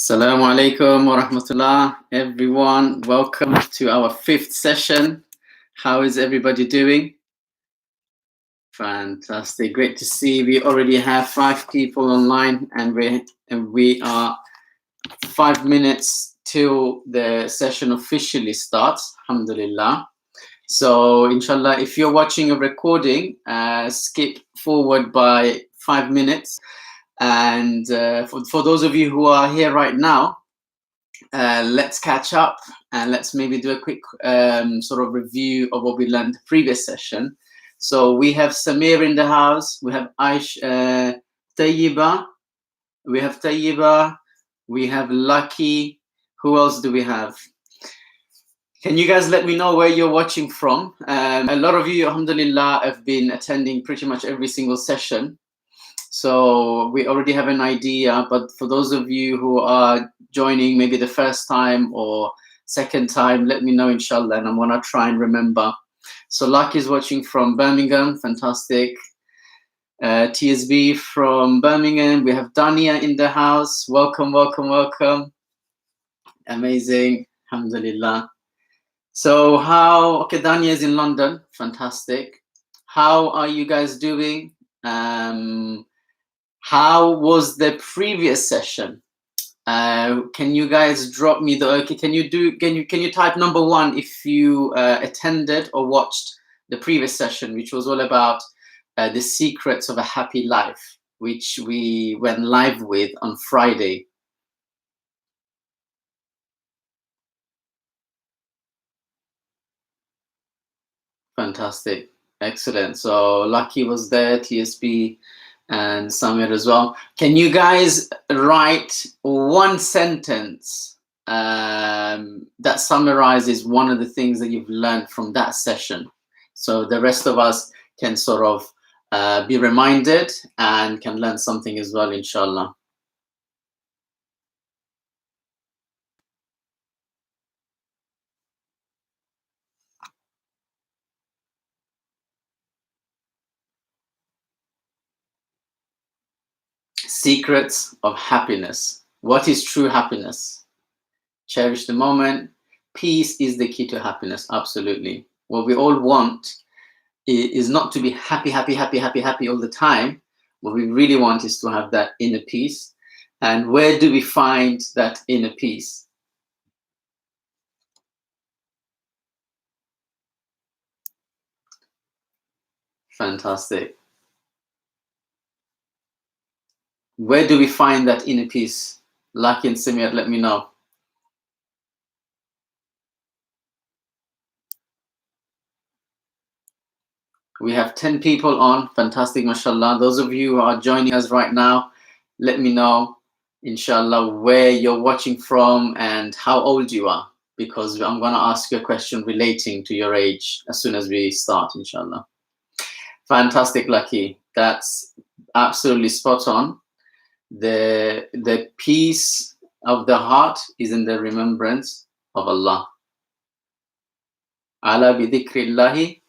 Assalamu alaikum wa rahmatullah, everyone. Welcome to our 5th session. How is everybody doing? Fantastic. Great to see. We already have 5 people online, and we are 5 minutes till the session officially starts. Alhamdulillah. So, inshallah, if you're watching a recording, skip forward by 5 minutes. And for those of you who are here right now, let's catch up and let's maybe do a quick sort of review of what we learned the previous session. So we have Samir in the house, we have Tayyiba, we have Lucky. Who else do we have? Can you guys let me know where you're watching from? A lot of you, alhamdulillah, have been attending pretty much every single session. So we already have an idea, but for those of you who are joining maybe the first time or second time, let me know, inshallah, and I'm gonna try and remember. So Lucky is watching from Birmingham, fantastic. TSB from Birmingham. We have Dania in the house. Welcome. Amazing, alhamdulillah. So okay, Dania is in London, fantastic. How are you guys doing? How was the previous session? Can you guys drop me can you type number 1 if you attended or watched the previous session, which was all about the secrets of a happy life, which we went live with on Friday. Fantastic, excellent. So Lucky was there, TSB, and Samir as well. Can you guys write one sentence that summarizes one of the things that you've learned from that session, so the rest of us can sort of be reminded and can learn something as well, inshallah. Secrets of happiness. What is true happiness? Cherish the moment. Peace is the key to happiness. Absolutely. What we all want is not to be happy all the time. What we really want is to have that inner peace. And where do we find that inner peace? Fantastic. Where do we find that inner peace? Lucky and Samir, let me know. We have 10 people on. Fantastic, mashallah. Those of you who are joining us right now, let me know, inshallah, where you're watching from and how old you are, because I'm going to ask you a question relating to your age as soon as we start, inshallah. Fantastic, Lucky. That's absolutely spot on. The peace of the heart is in the remembrance of Allah. Ala bi dhikrillahi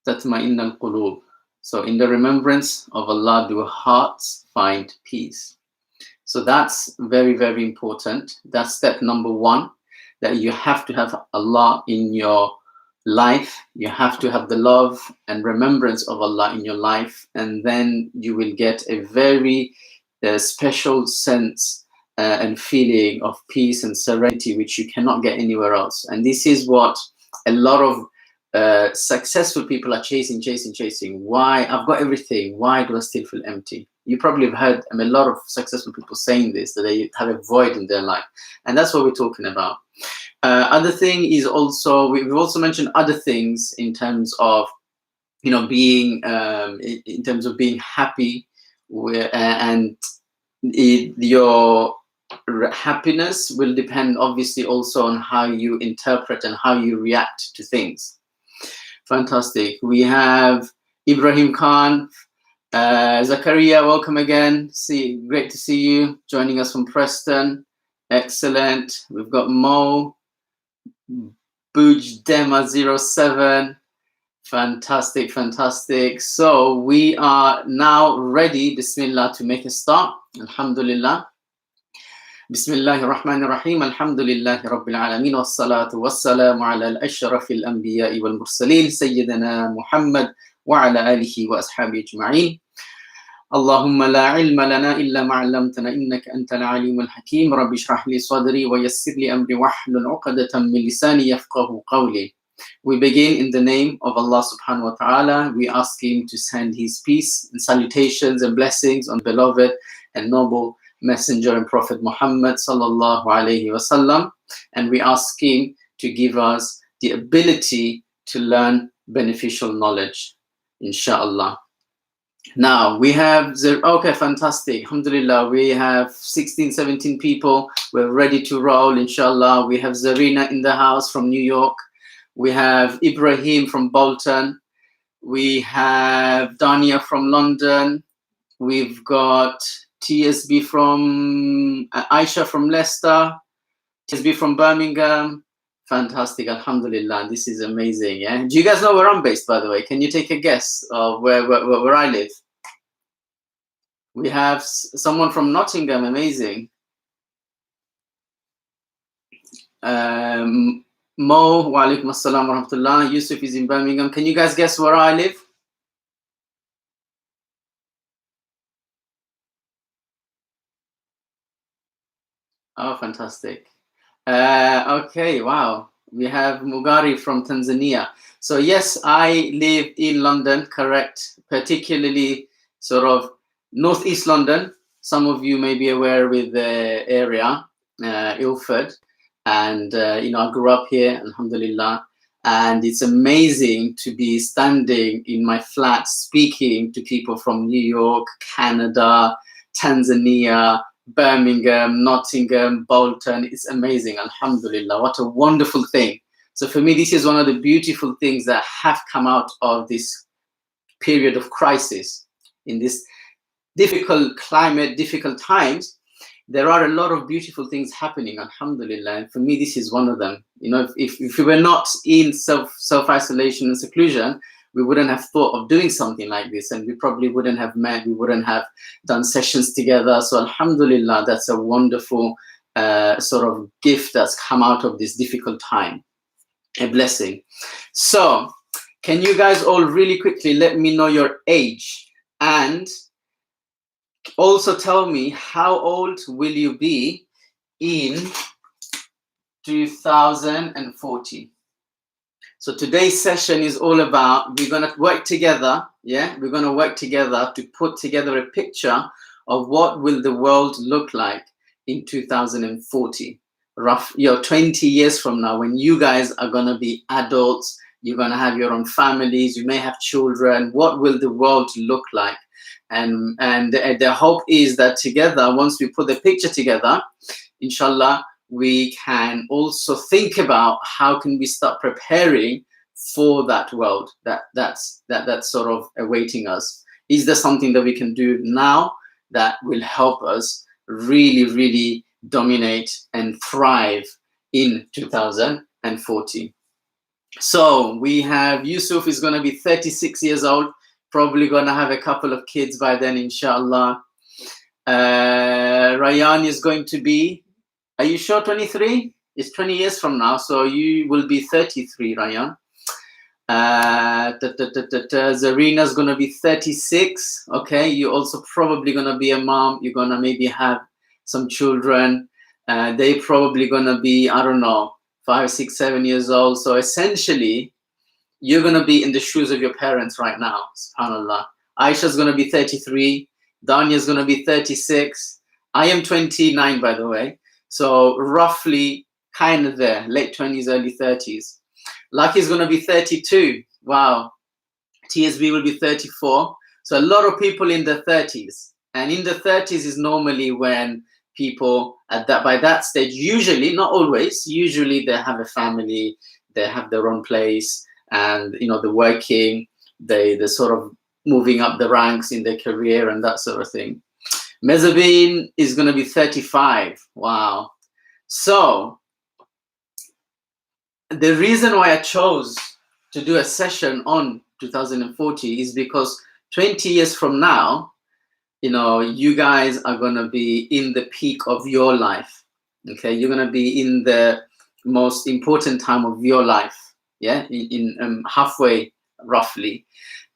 tatma'innal qulub. So in the remembrance of Allah do hearts find peace. So that's very, very important. That's step number 1, that you have to have Allah in your life. You have to have the love and remembrance of Allah in your life, and then you will get a very special sense and feeling of peace and serenity, which you cannot get anywhere else. And this is what a lot of successful people are chasing. Why? I've got everything. Why do I still feel empty? You probably have heard a lot of successful people saying this, that they have a void in their life. And that's what we're talking about. Other thing is also, we've also mentioned other things in terms of, being, in terms of being happy, and your happiness will depend obviously also on how you interpret and how you react to things. Fantastic. We have Ibrahim Khan, Zakaria, welcome again. Great to see you joining us from Preston. Excellent. We've got Mo, Bujdema07. Fantastic. So we are now ready, Bismillah, to make a start. Alhamdulillah. بسم الله الرحمن الرحيم الحمد لله رب العالمين والصلاة والسلام على الأشرف الأنبياء والمرسلين سيدنا محمد وعلى آله وأصحابه أجمعين. اللهم لا علم لنا إلا ما علمتنا إنك أنت العليم الحكيم. رب اشرح لي صدري ويسر لي أمري واحلل عقدة من لساني يفقهوا قولي. We begin in the name of Allah subhanahu wa ta'ala. We ask him to send his peace and salutations and blessings on beloved and noble Messenger and Prophet Muhammad sallallahu alayhi wasallam. And we ask him to give us the ability to learn beneficial knowledge, inshallah. Now we have okay, fantastic, alhamdulillah. We have 16, 17 people. We're ready to roll, inshallah. We have Zarina in the house from New York. We have Ibrahim from Bolton. We have Dania from London. We've got TSB from Aisha from Leicester. TSB from Birmingham. Fantastic, alhamdulillah. This is amazing. Yeah. Do you guys know where I'm based, by the way? Can you take a guess of where I live? We have someone from Nottingham. Amazing. Mo, wa alaikum assalam wa rahmatullah. Yusuf is in Birmingham. Can you guys guess where I live? Oh, fantastic. Okay, wow. We have Mugari from Tanzania. So yes, I live in London, correct, particularly sort of northeast London. Some of you may be aware with the area, Ilford. And, I grew up here, alhamdulillah. And it's amazing to be standing in my flat speaking to people from New York, Canada, Tanzania, Birmingham, Nottingham, Bolton. It's amazing, alhamdulillah. What a wonderful thing. So for me, this is one of the beautiful things that have come out of this period of crisis. In this difficult climate, difficult times, there are a lot of beautiful things happening, alhamdulillah. And for me, this is one of them. If we were not in self-isolation and seclusion, we wouldn't have thought of doing something like this, and we probably wouldn't have met, we wouldn't have done sessions together. So alhamdulillah, that's a wonderful sort of gift that's come out of this difficult time, a blessing. So can you guys all really quickly let me know your age, and also tell me how old will you be in 2040? So today's session is all about, we're going to work together. Yeah, we're going to work together to put together a picture of what will the world look like in 2040, 20 years from now, when you guys are going to be adults, you're going to have your own families, you may have children. What will the world look like? And the hope is that together, once we put the picture together, inshallah, we can also think about how can we start preparing for that world that's sort of awaiting us. Is there something that we can do now that will help us really, really dominate and thrive in 2040? So we have Yusuf is going to be 36 years old, probably going to have a couple of kids by then, inshallah. Ryan is going to be, are you sure 23? It's 20 years from now, so you will be 33, Ryan. Zarina's going to be 36. Okay, you're also probably going to be a mom. You're going to maybe have some children. They probably going to be, I don't know, 5, 6, 7 years old. So essentially, you're going to be in the shoes of your parents right now, subhanAllah. Aisha's going to be 33. Danya's going to be 36. I am 29, by the way. So roughly kind of there, late 20s, early 30s. Lucky's going to be 32. Wow. TSB will be 34. So a lot of people in the 30s. And in the 30s is normally when people by that stage, usually, not always, usually they have a family, they have their own place, and they're working, they're sort of moving up the ranks in their career and that sort of thing. Mezzabin is going to be 35. Wow. So the reason why I chose to do a session on 2040 is because 20 years from now, you guys are going to be in the peak of your life. Okay, you're going to be in the most important time of your life, yeah, in halfway roughly,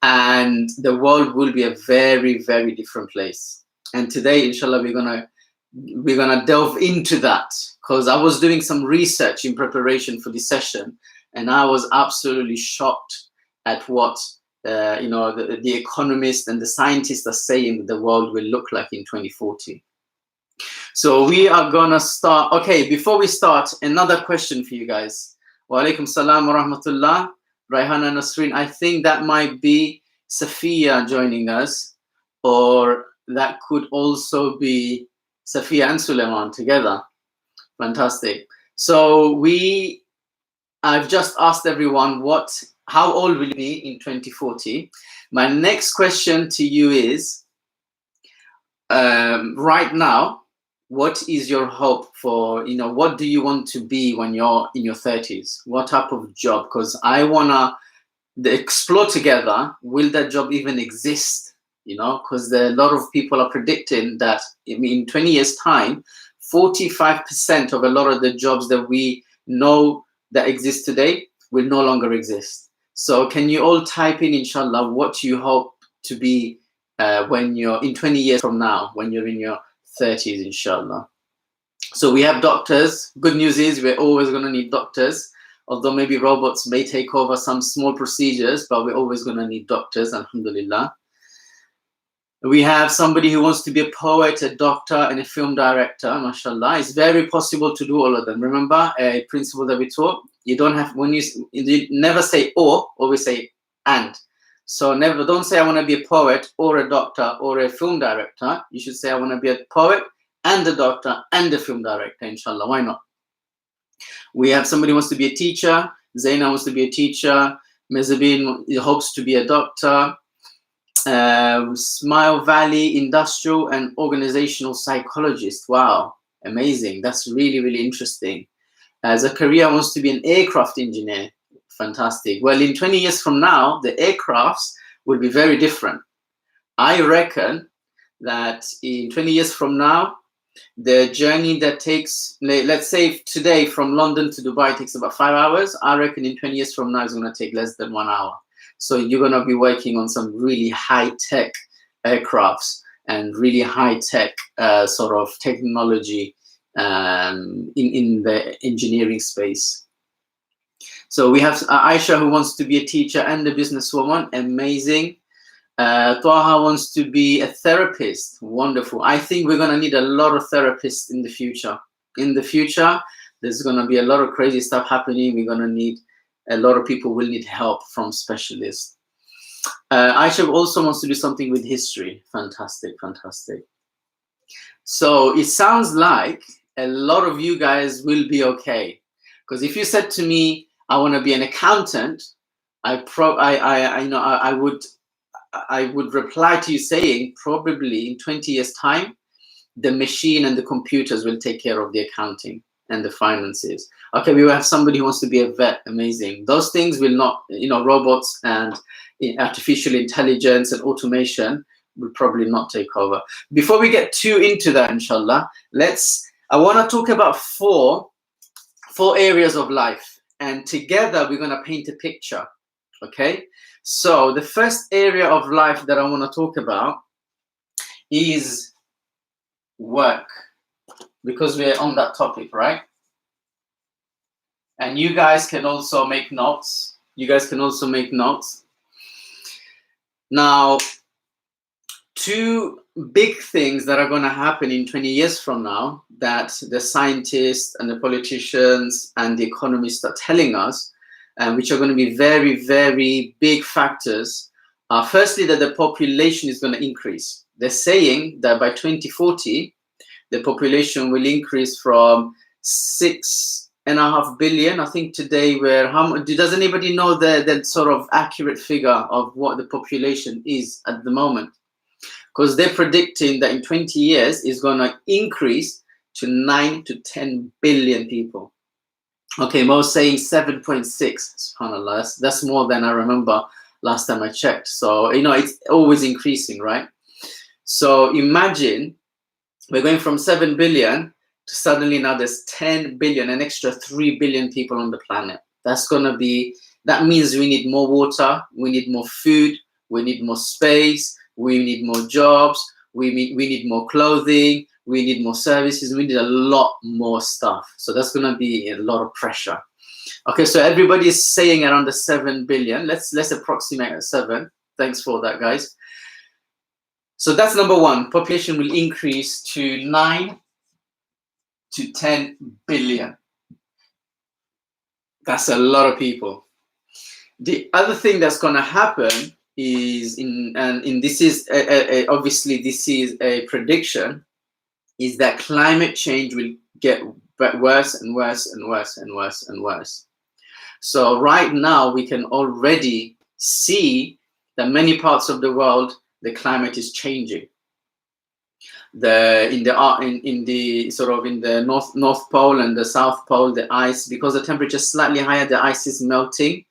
and the world will be a very, very different place. And today, inshallah, we're gonna delve into that, because I was doing some research in preparation for this session, and I was absolutely shocked at what the economists and the scientists are saying that the world will look like in 2040. So we are gonna start. Okay, before we start, another question for you guys. Wa alaikum salam wa rahmatullah. Raihana Nasreen, I think that might be Safiya joining us, or that could also be Safiya and Suleiman together. Fantastic. So I've just asked everyone how old will you be in 2040? My next question to you is, right now, what is your hope for, what do you want to be when you're in your 30s? What type of job? Because I want to explore together, will that job even exist? Because a lot of people are predicting that in 20 years time, 45% of a lot of the jobs that we know that exist today will no longer exist. So can you all type in, inshallah, what you hope to be when you're in 20 years from now, when you're in your 30s, inshallah. So we have doctors. Good news is we're always going to need doctors, although maybe robots may take over some small procedures, but we're always going to need doctors, alhamdulillah. We have somebody who wants to be a poet, a doctor, and a film director, mashallah. It's very possible to do all of them. Remember a principle that we taught? You don't have, you never say or, always say and. So don't say I want to be a poet or a doctor or a film director. You should say I want to be a poet and a doctor and a film director, inshallah. Why not? We have somebody who wants to be a teacher. Zaina wants to be a teacher. Mezabin hopes to be a doctor. Smile Valley industrial and organizational psychologist. Wow, amazing. That's really, really interesting. Zakaria wants to be an aircraft engineer. Fantastic. Well, in 20 years from now, the aircrafts will be very different. I reckon that in 20 years from now, the journey that takes, let's say today from London to Dubai takes about 5 hours. I reckon in 20 years from now, it's going to take less than 1 hour. So you're going to be working on some really high-tech aircrafts and really high-tech sort of technology in the engineering space. So we have Aisha, who wants to be a teacher and a businesswoman. Amazing. Taha wants to be a therapist. Wonderful. I think we're going to need a lot of therapists in the future. In the future, there's going to be a lot of crazy stuff happening. We're going to need a lot of people will need help from specialists. Aisha also wants to do something with history. Fantastic, fantastic. So it sounds like a lot of you guys will be okay. Because if you said to me, I want to be an accountant, I would reply to you saying, probably in 20 years time, the machine and the computers will take care of the accounting and the finances. Okay, we will have somebody who wants to be a vet. Amazing. Those things will not, robots and artificial intelligence and automation will probably not take over. Before we get too into that, inshallah, I want to talk about four areas of life. And together we're going to paint a picture. Okay? So the first area of life that I want to talk about is work, because we're on that topic, right? And you guys can also make notes. Now, two big things that are going to happen in 20 years from now that the scientists and the politicians and the economists are telling us, which are going to be very, very big factors, are firstly that the population is going to increase. They're saying that by 2040, the population will increase from 6.5 billion. I think today does anybody know the sort of accurate figure of what the population is at the moment? Because they're predicting that in 20 years is going to increase to 9 to 10 billion people. Okay, Mo's saying 7.6. SubhanAllah, that's more than I remember last time I checked. So, it's always increasing, right? So imagine we're going from 7 billion suddenly now there's 10 billion, an extra 3 billion people on the planet. That means we need more water, we need more food, we need more space, we need more jobs, we need more clothing, we need more services, we need a lot more stuff. So that's going to be a lot of pressure. Okay, so everybody is saying around the 7 billion. Let's approximate at 7. Thanks for that, guys. So that's number one. Population will increase to 9 to 10 billion. That's a lot of people. The other thing that's going to happen is, this is obviously this is a prediction, is that climate change will get worse and worse and worse and worse and worse. So right now we can already see that many parts of the world the climate is changing. In the North Pole and the South Pole, the ice, because the temperature is slightly higher, the ice is melting.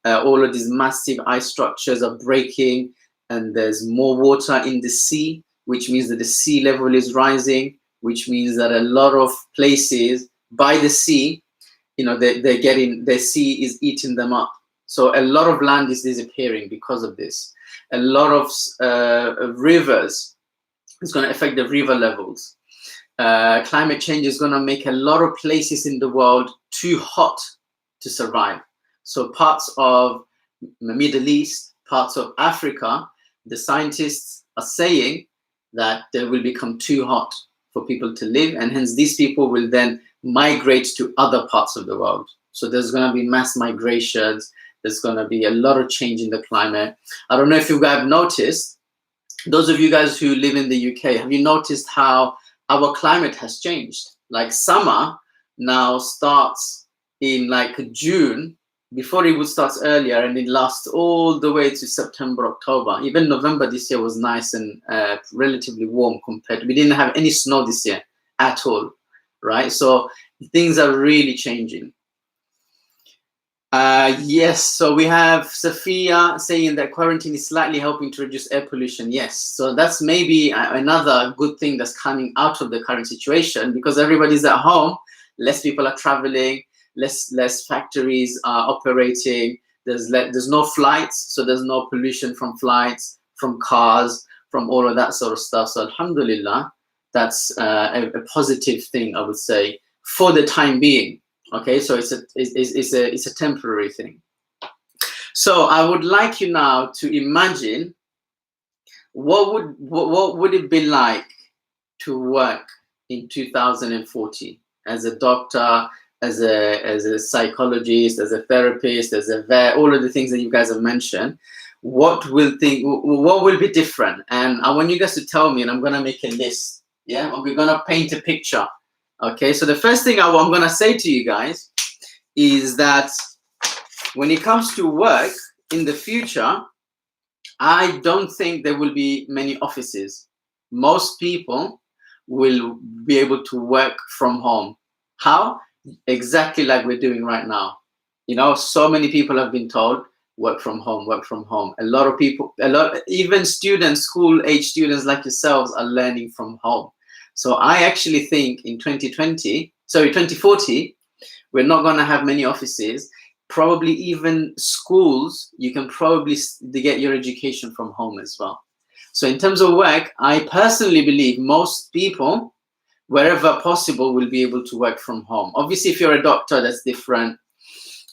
All of these massive ice structures are breaking, and there's more water in the sea, which means that the sea level is rising, which means that a lot of places by the sea, the sea is eating them up. So a lot of land is disappearing because of this. A lot of rivers, it's going to affect the river levels. Climate change is going to make a lot of places in the world too hot to survive. So parts of the Middle East, parts of Africa, the scientists are saying that they will become too hot for people to live, and hence these people will then migrate to other parts of the world. So there's going to be mass migrations. There's going to be a lot of change in the climate. I don't know if you guys have noticed, those of you guys who live in the UK, have you noticed how our climate has changed? Like summer now starts in like June. Before it would start earlier, and it lasts all the way to September, October. Even November this year was nice and relatively warm compared. We didn't have any snow this year at all, right? So things are really changing. Yes, so we have Sophia saying that quarantine is slightly helping to reduce air pollution. Yes, so that's maybe another good thing that's coming out of the current situation, because everybody's at home, less people are traveling, less factories are operating, there's no flights, so there's no pollution from flights, from cars, from all of that sort of stuff. So alhamdulillah, that's a positive thing, I would say, for the time being. Okay, so it's a temporary thing. So I would like you now to imagine what would it be like to work in 2040 as a doctor, as a psychologist, as a therapist, as a vet, all of the things that you guys have mentioned. What will be different? And I want you guys to tell me, and I'm gonna make a list. Yeah, and we're gonna paint a picture. Okay, so the first thing I'm gonna say to you guys is that when it comes to work in the future, I don't think there will be many offices. Most people will be able to work from home. How? Exactly like we're doing right now. So many people have been told, work from home, work from home. A lot of people, even students, school-age students like yourselves are learning from home. So I actually think in 2040, we're not going to have many offices. Probably even schools, you can probably get your education from home as well. So in terms of work, I personally believe most people, wherever possible, will be able to work from home. Obviously, if you're a doctor, that's different.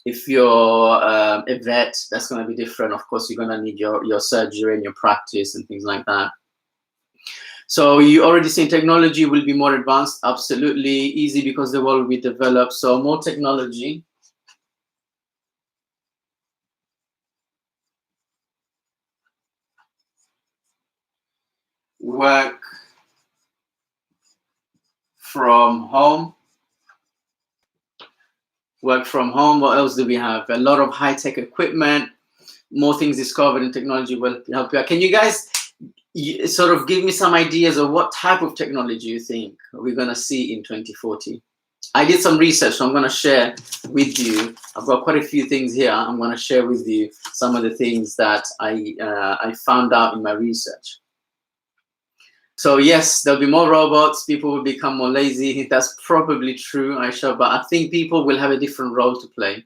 If you're a vet, that's going to be different. Of course, you're going to need your surgery and your practice and things like that. So you already seen technology will be more advanced. Absolutely easy, because the world will be developed. So more technology. Work from home. Work from home. What else do we have? A lot of high-tech equipment. More things discovered in technology will help you. Can you guys sort of give me some ideas of what type of technology you think we're going to see in 2040? I did some research, so I'm going to share with you. I've got quite a few things here. I'm going to share with you some of the things that I found out in my research. So yes, there'll be more robots. People will become more lazy. That's probably true, Aisha. But I think people will have a different role to play.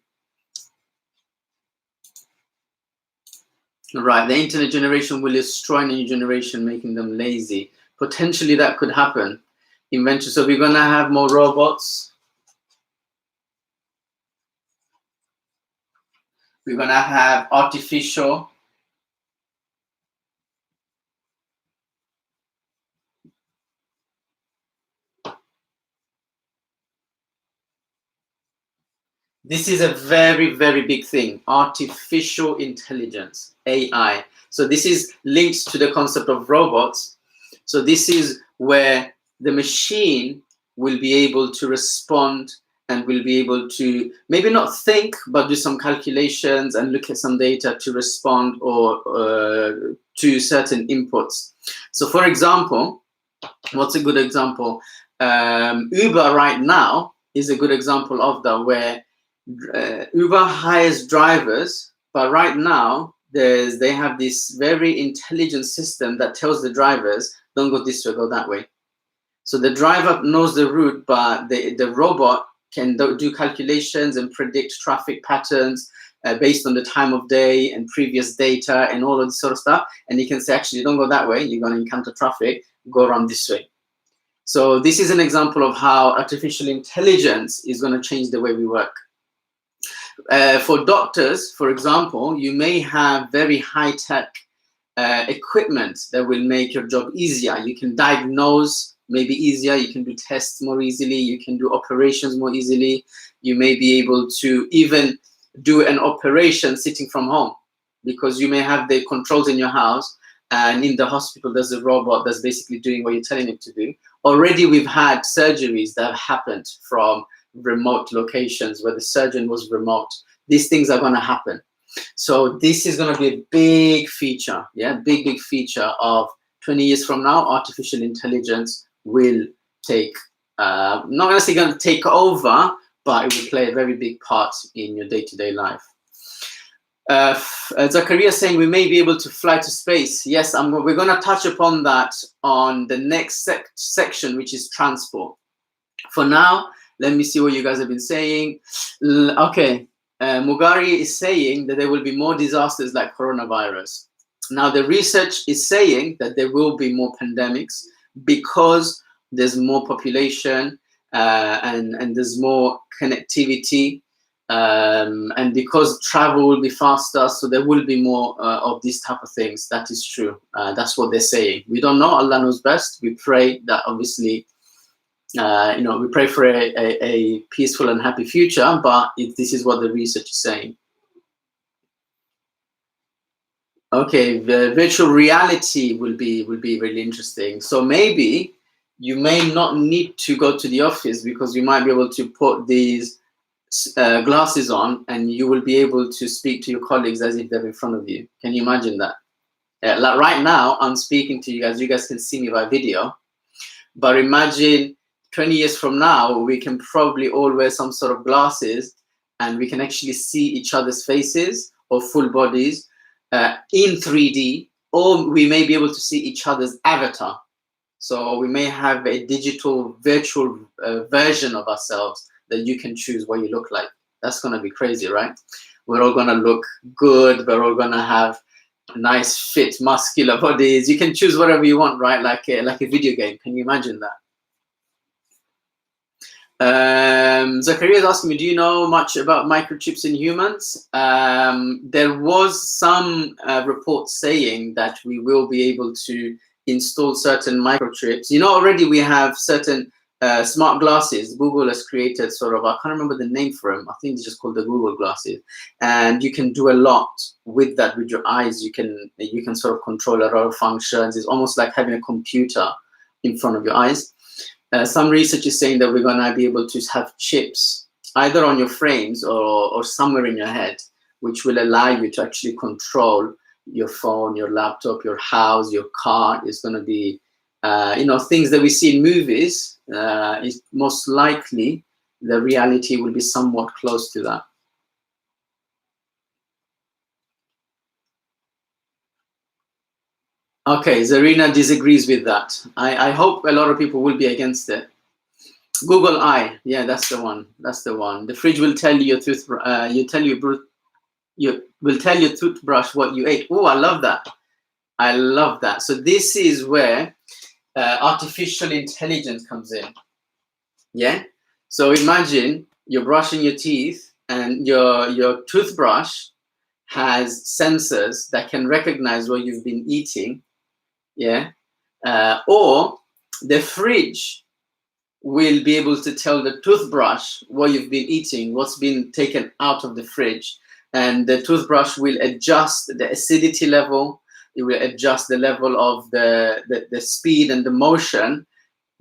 Right, the internet generation will destroy a new generation, making them lazy. Potentially that could happen eventually. So we're gonna have more robots. We're gonna have artificial. This is a very, very big thing, artificial intelligence, AI. So this is linked to the concept of robots. So this is where the machine will be able to respond and will be able to maybe not think, but do some calculations and look at some data to respond or to certain inputs. So for example, what's a good example? Uber right now is a good example of that, where Uber hires drivers, but right now they have this very intelligent system that tells the drivers, don't go this way, go that way. So the driver knows the route, but the robot can do calculations and predict traffic patterns based on the time of day and previous data and all of this sort of stuff. And he can say, actually, don't go that way, you're going to encounter traffic, go around this way. So this is an example of how artificial intelligence is going to change the way we work. For doctors, for example, you may have very high-tech equipment that will make your job easier. You can diagnose maybe easier, you can do tests more easily, you can do operations more easily. You may be able to even do an operation sitting from home, because you may have the controls in your house, and in the hospital there's a robot that's basically doing what you're telling it to do. Already we've had surgeries that have happened from remote locations where the surgeon was remote. These things are going to happen. So this is going to be a big feature, yeah, big feature of 20 years from now. Artificial intelligence will take, not necessarily going to take over, but it will play a very big part in your day-to-day life. Zakaria saying we may be able to fly to space. Yes, we're going to touch upon that on the next section, which is transport. For now, let me see what you guys have been saying. Okay, Mugari is saying that there will be more disasters like coronavirus. Now, the research is saying that there will be more pandemics because there's more population and there's more connectivity, and because travel will be faster, so there will be more of these type of things. That is true. That's what they're saying. We don't know. Allah knows best. We pray that obviously, we pray for a peaceful and happy future, but this is what the research is saying. Okay, the virtual reality will be really interesting. So maybe you may not need to go to the office, because you might be able to put these glasses on and you will be able to speak to your colleagues as if they're in front of you. Can you imagine that? Like right now, I'm speaking to you guys. You guys can see me by video, but imagine 20 years from now, we can probably all wear some sort of glasses and we can actually see each other's faces or full bodies in 3D, or we may be able to see each other's avatar. So we may have a digital virtual version of ourselves that you can choose what you look like. That's going to be crazy, right? We're all going to look good. We're all going to have nice, fit, muscular bodies. You can choose whatever you want, right? Like a video game. Can you imagine that? Zachariah is asking me, do you know much about microchips in humans? There was some reports saying that we will be able to install certain microchips. Already we have certain smart glasses. Google has created sort of, I can't remember the name for them. I think it's just called the Google glasses. And you can do a lot with that with your eyes. You can sort of control a lot of functions. It's almost like having a computer in front of your eyes. Some research is saying that we're going to be able to have chips either on your frames or somewhere in your head, which will allow you to actually control your phone, your laptop, your house, your car. Is going to be, things that we see in movies. Is most likely the reality will be somewhat close to that. Okay, Zarina disagrees with that. I hope a lot of people will be against it. Google Eye, yeah, that's the one. That's the one. The fridge will tell you your tooth. You will tell your toothbrush what you ate. Oh, I love that. I love that. So this is where artificial intelligence comes in. Yeah. So imagine you're brushing your teeth and your toothbrush has sensors that can recognize what you've been eating. Yeah. Or the fridge will be able to tell the toothbrush what you've been eating, what's been taken out of the fridge, and the toothbrush will adjust the acidity level. It will adjust the level of the speed and the motion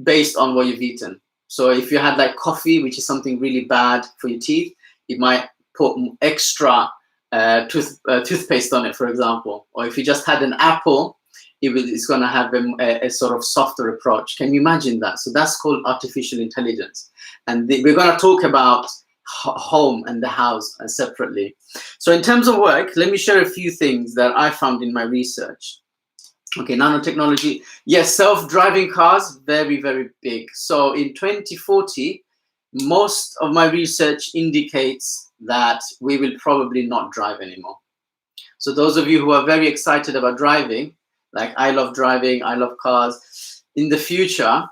based on what you've eaten. So if you had like coffee, which is something really bad for your teeth, it might put extra toothpaste on it, for example. Or if you just had an apple, it's going to have a sort of softer approach. Can you imagine that? So that's called artificial intelligence. And we're going to talk about home and the house separately. So in terms of work, let me share a few things that I found in my research. Okay, nanotechnology. Yes, self-driving cars, very, very big. So in 2040, most of my research indicates that we will probably not drive anymore. So those of you who are very excited about driving, like I love driving, I love cars, in the future,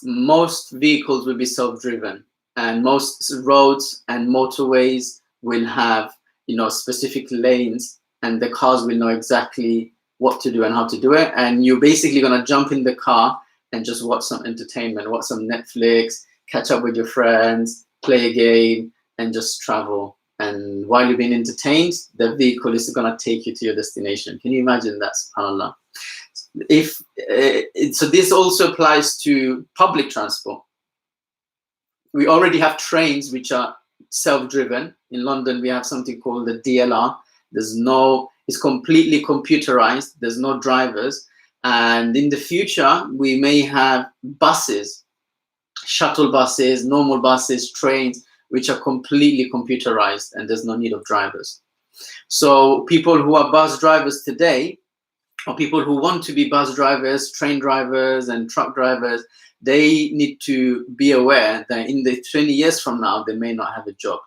most vehicles will be self-driven, and most roads and motorways will have, specific lanes, and the cars will know exactly what to do and how to do it. And you're basically going to jump in the car and just watch some entertainment, watch some Netflix, catch up with your friends, play a game, and just travel. And while you're being entertained, the vehicle is going to take you to your destination. Can you imagine that, subhanAllah? So this also applies to public transport. We already have trains which are self-driven. In London, we have something called the DLR. It's completely computerized. There's no drivers. And in the future, we may have buses, shuttle buses, normal buses, trains, which are completely computerized, and there's no need of drivers. So people who are bus drivers today, or people who want to be bus drivers, train drivers, and truck drivers, they need to be aware that in the 20 years from now, they may not have a job.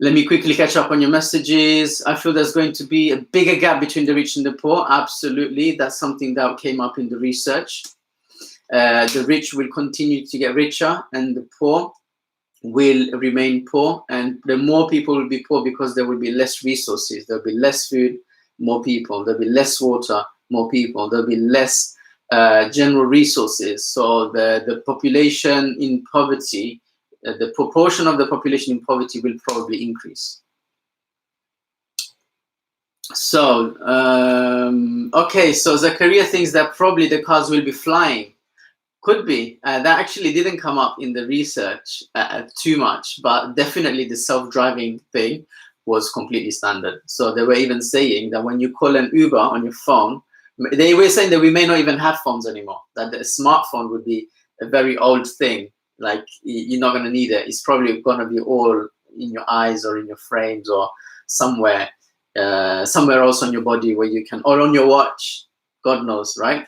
Let me quickly catch up on your messages. I feel there's going to be a bigger gap between the rich and the poor. Absolutely. That's something that came up in the research. The rich will continue to get richer, and the poor will remain poor. And the more people will be poor because there will be less resources. There'll be less food, more people. There'll be less water, more people. There'll be less general resources. So the population in poverty, the proportion of the population in poverty will probably increase. So, okay, so Zakaria thinks that probably the cars will be flying. Could be. That actually didn't come up in the research too much, but definitely the self-driving thing was completely standard. So they were even saying that when you call an Uber on your phone, they were saying that we may not even have phones anymore, that the smartphone would be a very old thing. Like, you're not going to need it. It's probably going to be all in your eyes or in your frames or somewhere else on your body where you can, or on your watch, God knows, right?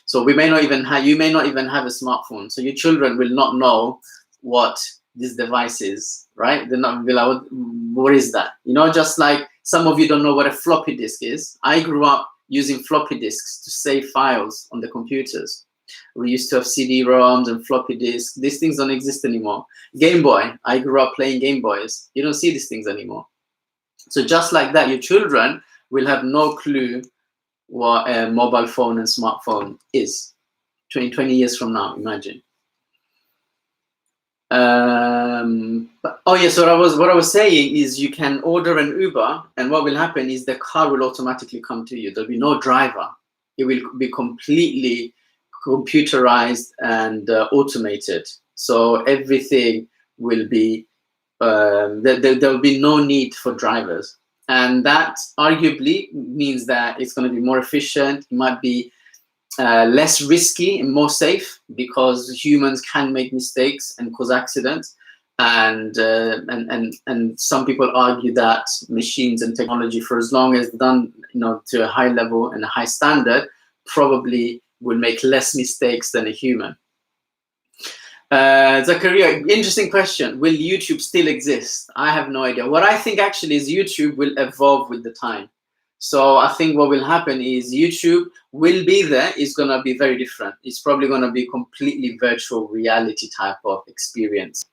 So we may not even have, you may not even have a smartphone. So your children will not know what this device is, right? They're not be like, what is that? Just like some of you don't know what a floppy disk is. I grew up using floppy disks to save files on the computers. We used to have CD-ROMs and floppy disks. These things don't exist anymore. Game Boy, I grew up playing Game Boys. You don't see these things anymore. So just like that, your children will have no clue what a mobile phone and smartphone is 20 years from now, imagine. Oh yeah, so what I was saying is you can order an Uber, and what will happen is the car will automatically come to you. There'll be no driver. It will be completely computerized and automated. So everything will be, there'll be no need for drivers. And that arguably means that it's going to be more efficient. It might be less risky and more safe, because humans can make mistakes and cause accidents. and some people argue that machines and technology, for as long as done, to a high level and a high standard, probably will make less mistakes than a human. Zakaria, interesting question. Will YouTube still exist? I have no idea. What I think actually is YouTube will evolve with the time. So I think what will happen is YouTube will be there. It's going to be very different. It's probably going to be completely virtual reality type of experience.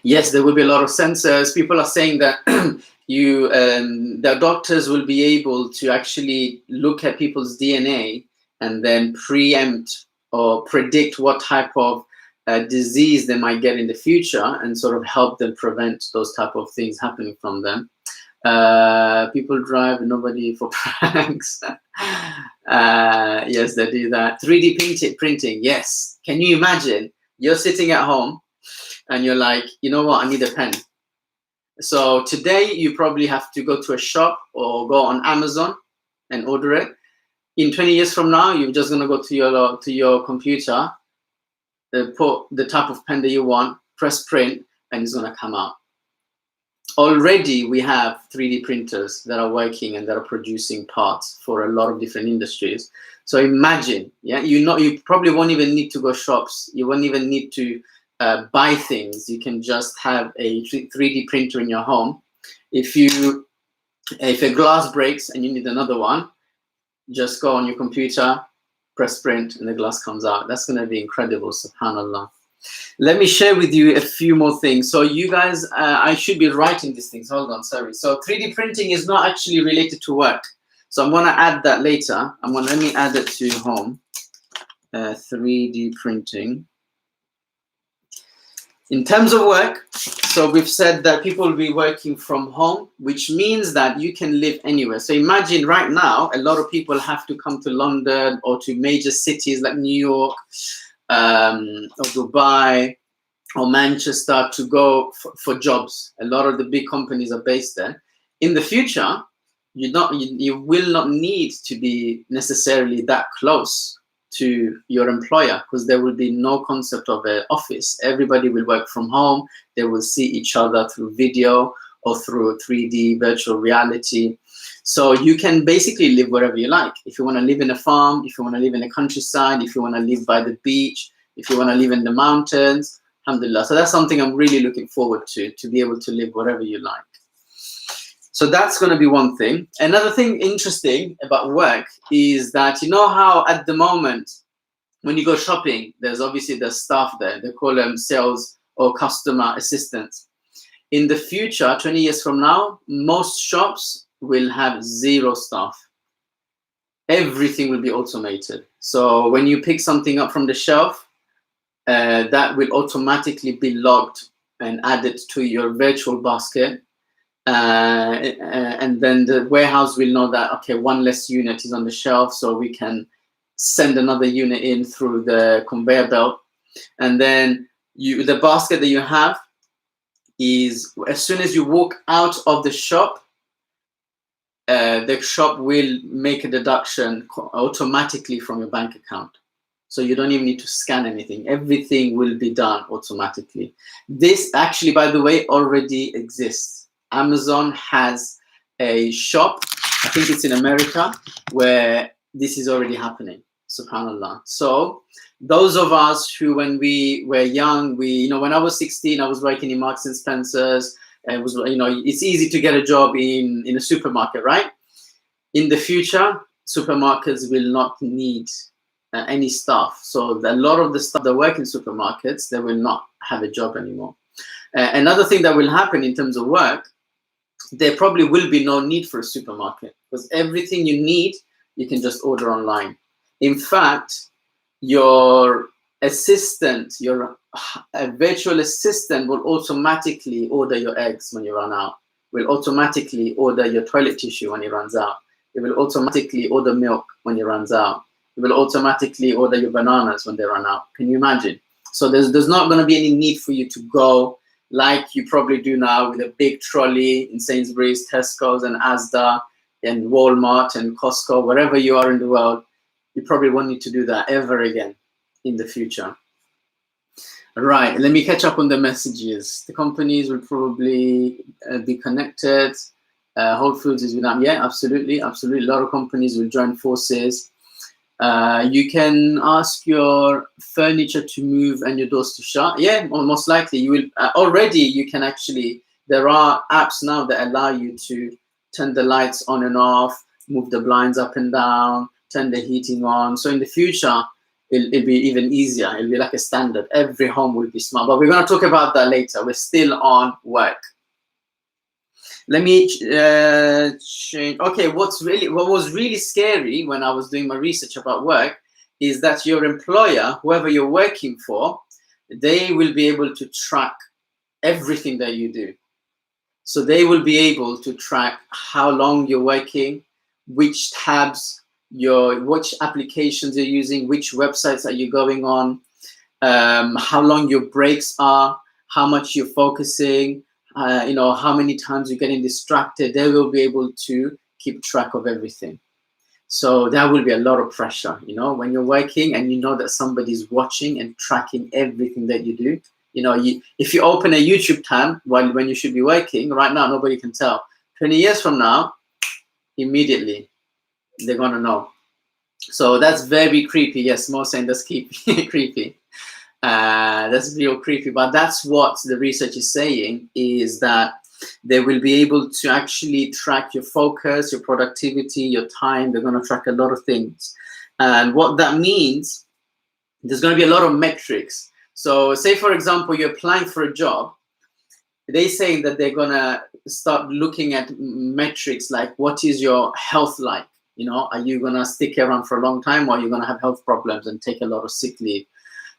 Yes, there will be a lot of sensors. People are saying that the doctors will be able to actually look at people's DNA and then preempt or predict what type of disease they might get in the future, and sort of help them prevent those type of things happening from them. People drive nobody for pranks. Yes, they do that. 3D printing, yes. Can you imagine? You're sitting at home and you're like, you know what, I need a pen. So today you probably have to go to a shop or go on Amazon and order it. In 20 years from now, you're just going to go to your computer, put the type of pen that you want, press print, and it's going to come out. Already we have 3D printers that are working and that are producing parts for a lot of different industries. So imagine, yeah, you probably won't even need to go shops. You won't even need to buy things. You can just have a 3D printer in your home. If a glass breaks and you need another one, just go on your computer, press print, and the glass comes out. That's going to be incredible, subhanallah. Let me share with you a few more things. So you guys, I should be writing these things. Hold on, sorry. So 3D printing is not actually related to work. So I'm going to add that later. Let me add it to home. 3D printing. In terms of work, so we've said that people will be working from home, which means that you can live anywhere. So imagine right now, a lot of people have to come to London or to major cities like New York, or Dubai or Manchester to go for jobs. A lot of the big companies are based there. In the future, you will not need to be necessarily that close to your employer, because there will be no concept of an office. Everybody will work from home. They will see each other through video or through 3D virtual reality. So you can basically live wherever you like. If you want to live in a farm, if you want to live in the countryside, if you want to live by the beach, if you want to live in the mountains, alhamdulillah. So that's something I'm really looking forward to be able to live wherever you like. So that's going to be one thing. Another thing interesting about work is that, you know how at the moment, when you go shopping, there's obviously the staff there. They call them sales or customer assistants. In the future, 20 years from now, most shops will have zero staff. Everything will be automated. So when you pick something up from the shelf, that will automatically be logged and added to your virtual basket. And then the warehouse will know that, okay, one less unit is on the shelf, so we can send another unit in through the conveyor belt. And then the basket that you have is, as soon as you walk out of the shop will make a deduction automatically from your bank account. So you don't even need to scan anything. Everything will be done automatically. This actually, by the way, already exists. Amazon has a shop, I think it's in America, where this is already happening, subhanallah. So those of us who, when we were young, when I was 16, I was working in Marks and Spencer's. It was, it's easy to get a job in a supermarket, right? In the future, supermarkets will not need any staff. So a lot of the staff that work in supermarkets, they will not have a job anymore. Another thing that will happen in terms of work, there probably will be no need for a supermarket, because everything you need, you can just order online. In fact, your assistant, a virtual assistant will automatically order your eggs when you run out, will automatically order your toilet tissue when it runs out. It will automatically order milk when it runs out. It will automatically order your bananas when they run out. Can you imagine? So there's not going to be any need for you to go like you probably do now with a big trolley in Sainsbury's, Tesco's, and Asda, and Walmart, and Costco, wherever you are in the world. You probably won't need to do that ever again in the future. Right, let me catch up on the messages. The companies will probably be connected. Whole Foods is without, yeah, absolutely, absolutely. A lot of companies will join forces. You can ask your furniture to move and your doors to shut. Yeah, most likely you will. Already, you can actually. There are apps now that allow you to turn the lights on and off, move the blinds up and down, turn the heating on. So in the future, it'll be even easier. It'll be like a standard. Every home will be smart. But we're going to talk about that later. We're still on work. Let me change. Okay, what was really scary when I was doing my research about work is that your employer, whoever you're working for, they will be able to track everything that you do. So they will be able to track how long you're working, which tabs which applications you're using, which websites are you going on, how long your breaks are, how much you're focusing, how many times you're getting distracted. They will be able to keep track of everything. So that will be a lot of pressure, when you're working and you know that somebody's watching and tracking everything that you do. If you open a YouTube tab when you should be working, right now, nobody can tell. 20 years from now, immediately, they're going to know. So that's very creepy. Yes, Mo saying that's creepy. That's real creepy. But that's what the research is saying, is that they will be able to actually track your focus, your productivity, your time. They're going to track a lot of things. And what that means, there's going to be a lot of metrics. So say, for example, you're applying for a job. They're saying that they're going to start looking at metrics like, what is your health like? Are you going to stick around for a long time, or are you going to have health problems and take a lot of sick leave?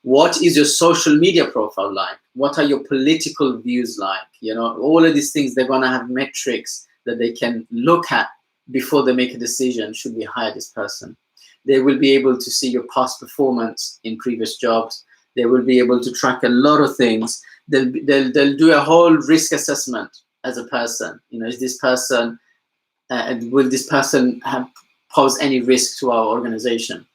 What is your social media profile like? What are your political views like? All of these things, they're going to have metrics that they can look at before they make a decision. Should we hire this person? They will be able to see your past performance in previous jobs. They will be able to track a lot of things. They'll do a whole risk assessment as a person. Is this person, will this person pose any risk to our organization?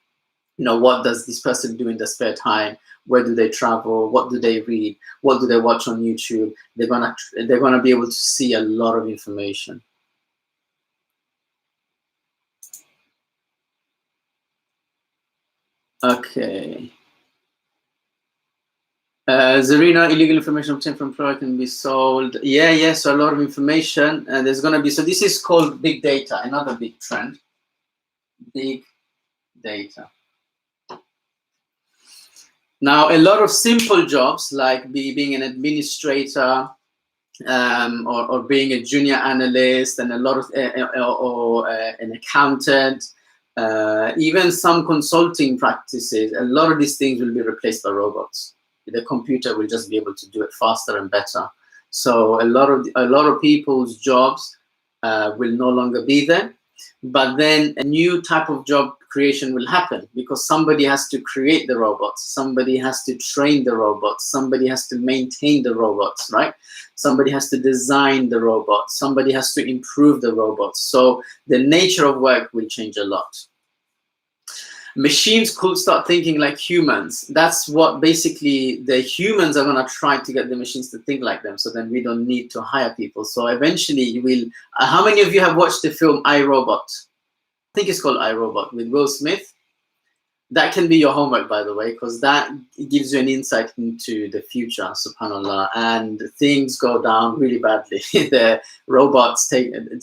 What does this person do in their spare time? Where do they travel? What do they read? What do they watch on YouTube? They're gonna be able to see a lot of information. Okay. Zarina, illegal information obtained from product can be sold. Yeah. So a lot of information, and there's gonna be. So this is called big data. Another big trend. Big data. Now, a lot of simple jobs like being an administrator, or being a junior analyst, and a lot of an accountant, even some consulting practices. A lot of these things will be replaced by robots. The computer will just be able to do it faster and better. So a lot of people's jobs will no longer be there. But then a new type of job creation will happen, because somebody has to create the robots, somebody has to train the robots, somebody has to maintain the robots, right? Somebody has to design the robots, somebody has to improve the robots. So the nature of work will change a lot. Machines could start thinking like humans. That's what basically the humans are going to try to get the machines to think like them, so then we don't need to hire people. So eventually you will. How many of you have watched the film I, Robot? I think it's called I, Robot with Will Smith. That can be your homework, by the way, because that gives you an insight into the future, subhanAllah, and things go down really badly. The robots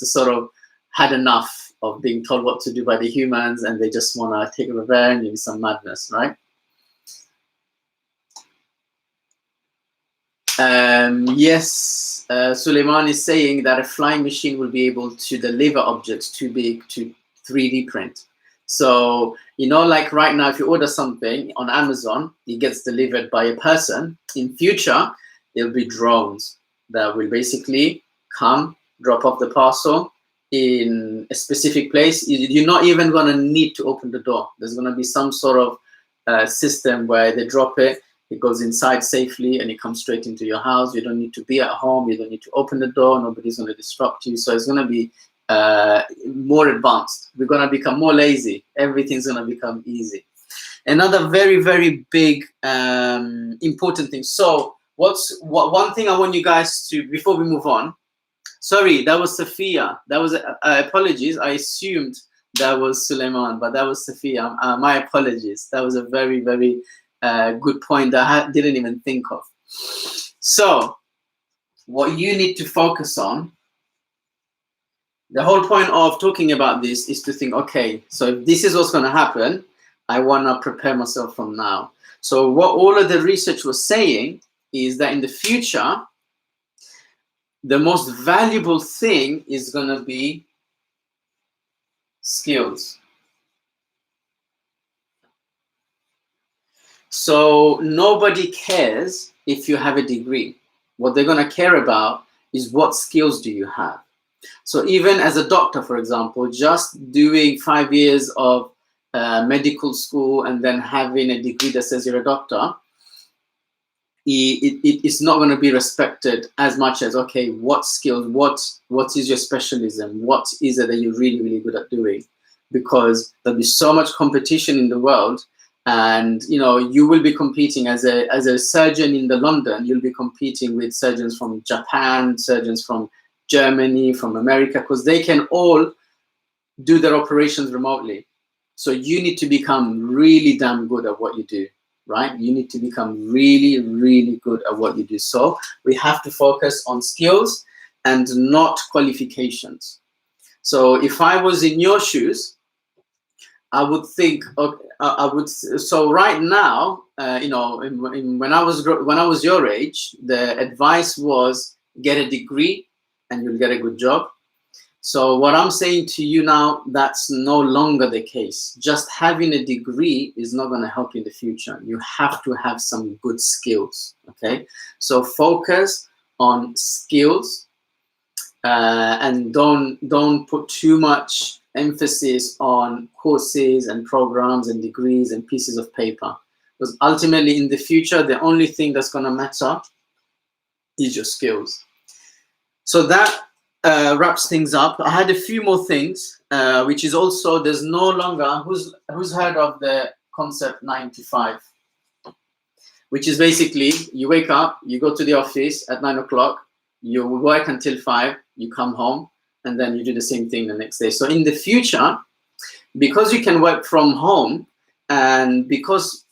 sort of had enough of being told what to do by the humans, and they just want to take revenge and some madness, right? Yes, Suleiman is saying that a flying machine will be able to deliver objects too big to 3D print. So, like right now, if you order something on Amazon, it gets delivered by a person. In future, there'll be drones that will basically come, drop off the parcel in a specific place. You're not even going to need to open the door. There's going to be some sort of system where they drop it, it goes inside safely, and it comes straight into your house. You don't need to be at home. You don't need to open the door. Nobody's going to disrupt you. So it's going to be more advanced. We're going to become more lazy. Everything's going to become easy. Another very, very big important thing. So one thing I want you guys to, before we move on, sorry, that was Sophia. That was apologies. I assumed that was Suleiman, but that was Sophia. My apologies. That was a very, very good point that I didn't even think of. So what you need to focus on, the whole point of talking about this is to think, okay, so if this is what's going to happen, I want to prepare myself from now. So what all of the research was saying is that in the future, the most valuable thing is going to be skills. So nobody cares if you have a degree. What they're going to care about is what skills do you have. So even as a doctor, for example, just doing 5 years of medical school and then having a degree that says you're a doctor, it's not going to be respected as much as, okay, what skills, what is your specialism, what is it that you're really, really good at doing? Because there'll be so much competition in the world, and you know, you will be competing as a surgeon in the London, you'll be competing with surgeons from Japan, surgeons from Germany, from America, because they can all do their operations remotely. So you need to become really damn good at what you do, right? You need to become really, really good at what you do. So we have to focus on skills and not qualifications. So if I was in your shoes, I would think, okay, so right now, you know, when I was your age, the advice was get a degree and you'll get a good job. So what I'm saying to you now, that's no longer the case. Just having a degree is not going to help you in the future. You have to have some good skills, okay? So focus on skills and don't put too much emphasis on courses and programs and degrees and pieces of paper. Because ultimately in the future, the only thing that's going to matter is your skills. So that wraps things up. I had a few more things, which is also, there's no longer, who's heard of the concept 9 to 5, which is basically you wake up, you go to the office at 9 o'clock, you work until 5, you come home, and then you do the same thing the next day. So in the future, because you can work from home, and because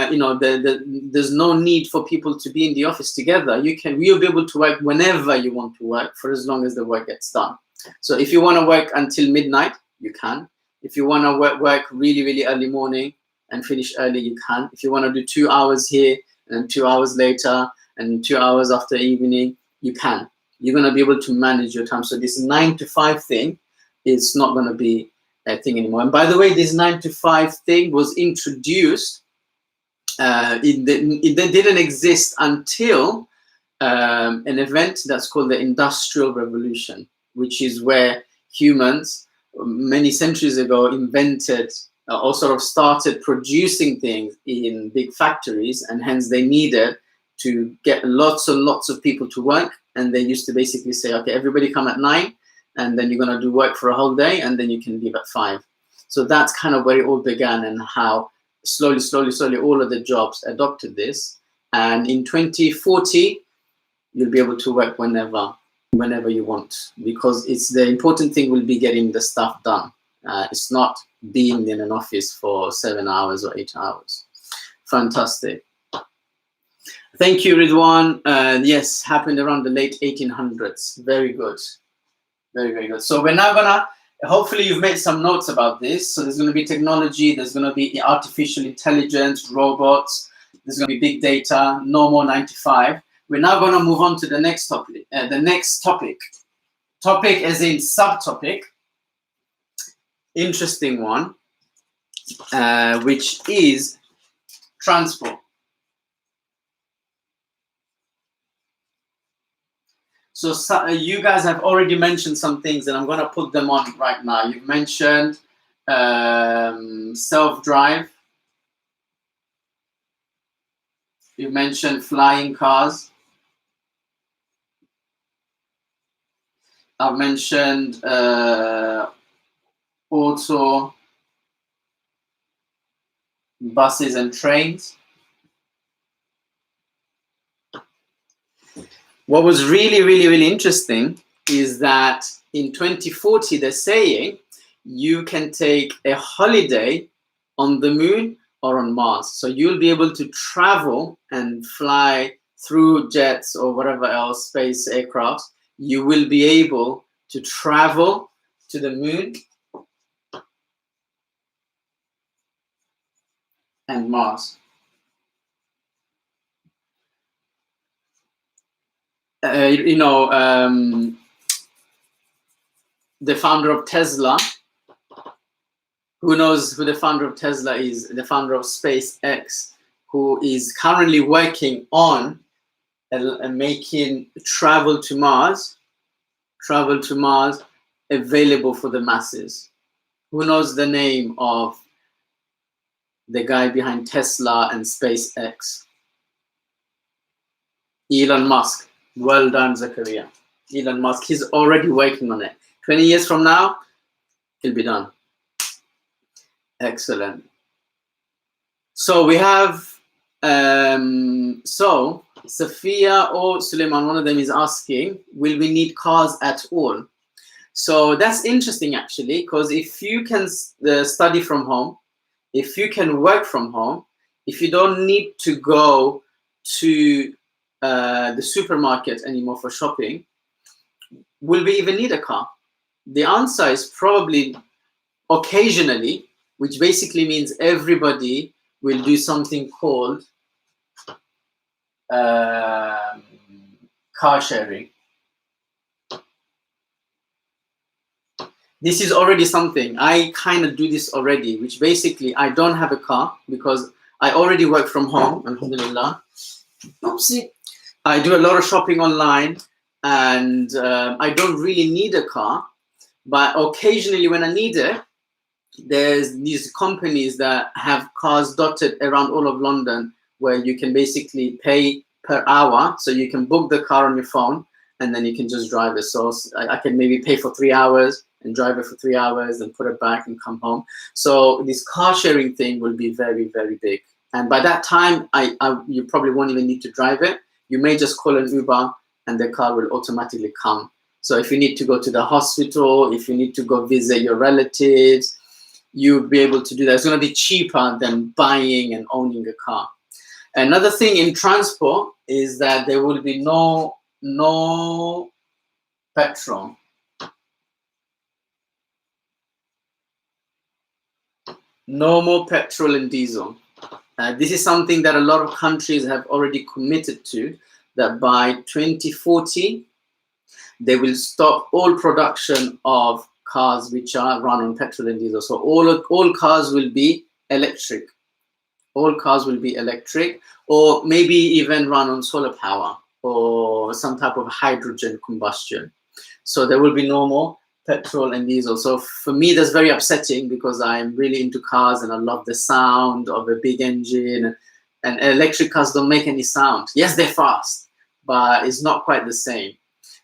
you know, there's no need for people to be in the office together, you'll be able to work whenever you want to work, for as long as the work gets done. So if you want to work until midnight, you can. If you want to work really, really early morning and finish early, you can. If you want to do 2 hours here and 2 hours later and 2 hours after evening, you can. You're going to be able to manage your time. So this 9 to 5 thing is not going to be a thing anymore. And by the way, this 9 to 5 thing was introduced. It didn't exist until an event that's called the Industrial Revolution, which is where humans many centuries ago invented or sort of started producing things in big factories, and hence they needed to get lots and lots of people to work. And they used to basically say, okay, everybody come at 9, and then you're going to do work for a whole day, and then you can leave at 5. So that's kind of where it all began, and how slowly, all of the jobs adopted this. And in 2040, you'll be able to work whenever you want, because it's the important thing will be getting the stuff done. It's not being in an office for 7 hours or 8 hours. Fantastic. Thank you, Ridwan. Yes, happened around the late 1800s. Very good. Very, very good. So we're now gonna, hopefully you've made some notes about this. So there's going to be technology, there's going to be artificial intelligence, robots, there's going to be big data, no more 9 to 5. We're now going to move on to the next topic. Topic as in subtopic, interesting one, which is transport. So you guys have already mentioned some things, and I'm going to put them on right now. You've mentioned self-drive. You mentioned flying cars. I've mentioned auto buses and trains. What was really, really, really interesting is that in 2040, they're saying you can take a holiday on the moon or on Mars. So you'll be able to travel and fly through jets or whatever else, space aircraft. You will be able to travel to the moon and Mars. The founder of Tesla, who knows who the founder of Tesla is? The founder of SpaceX, who is currently working on making travel to Mars available for the masses. Who knows the name of the guy behind Tesla and SpaceX? Elon Musk. Well done, Zakaria. Elon Musk, he's already working on it. 20 years from now, it'll be done. Excellent. So we have, Sophia or Suleiman, one of them is asking, will we need cars at all? So that's interesting, actually, because if you can study from home, if you can work from home, if you don't need to go to the supermarket anymore for shopping, will we even need a car? The answer is probably occasionally, which basically means everybody will do something called car sharing. This is already something. I kind of do this already, which basically I don't have a car because I already work from home, alhamdulillah. Oopsie. I do a lot of shopping online and I don't really need a car, but occasionally when I need it, there's these companies that have cars dotted around all of London where you can basically pay per hour. So you can book the car on your phone and then you can just drive it. So I can maybe pay for 3 hours and drive it for 3 hours and put it back and come home. So this car sharing thing will be very, very big. And by that time, you probably won't even need to drive it. You may just call an Uber and the car will automatically come. So if you need to go to the hospital, if you need to go visit your relatives, you'll be able to do that. It's going to be cheaper than buying and owning a car. Another thing in transport is that there will be no petrol. No more petrol and diesel. This is something that a lot of countries have already committed to, that by 2040, they will stop all production of cars which are run on petrol and diesel. So all cars will be electric. All cars will be electric, or maybe even run on solar power or some type of hydrogen combustion. So there will be no more petrol and diesel. So for me, that's very upsetting because I'm really into cars and I love the sound of a big engine. And electric cars don't make any sound. Yes, they're fast, but it's not quite the same.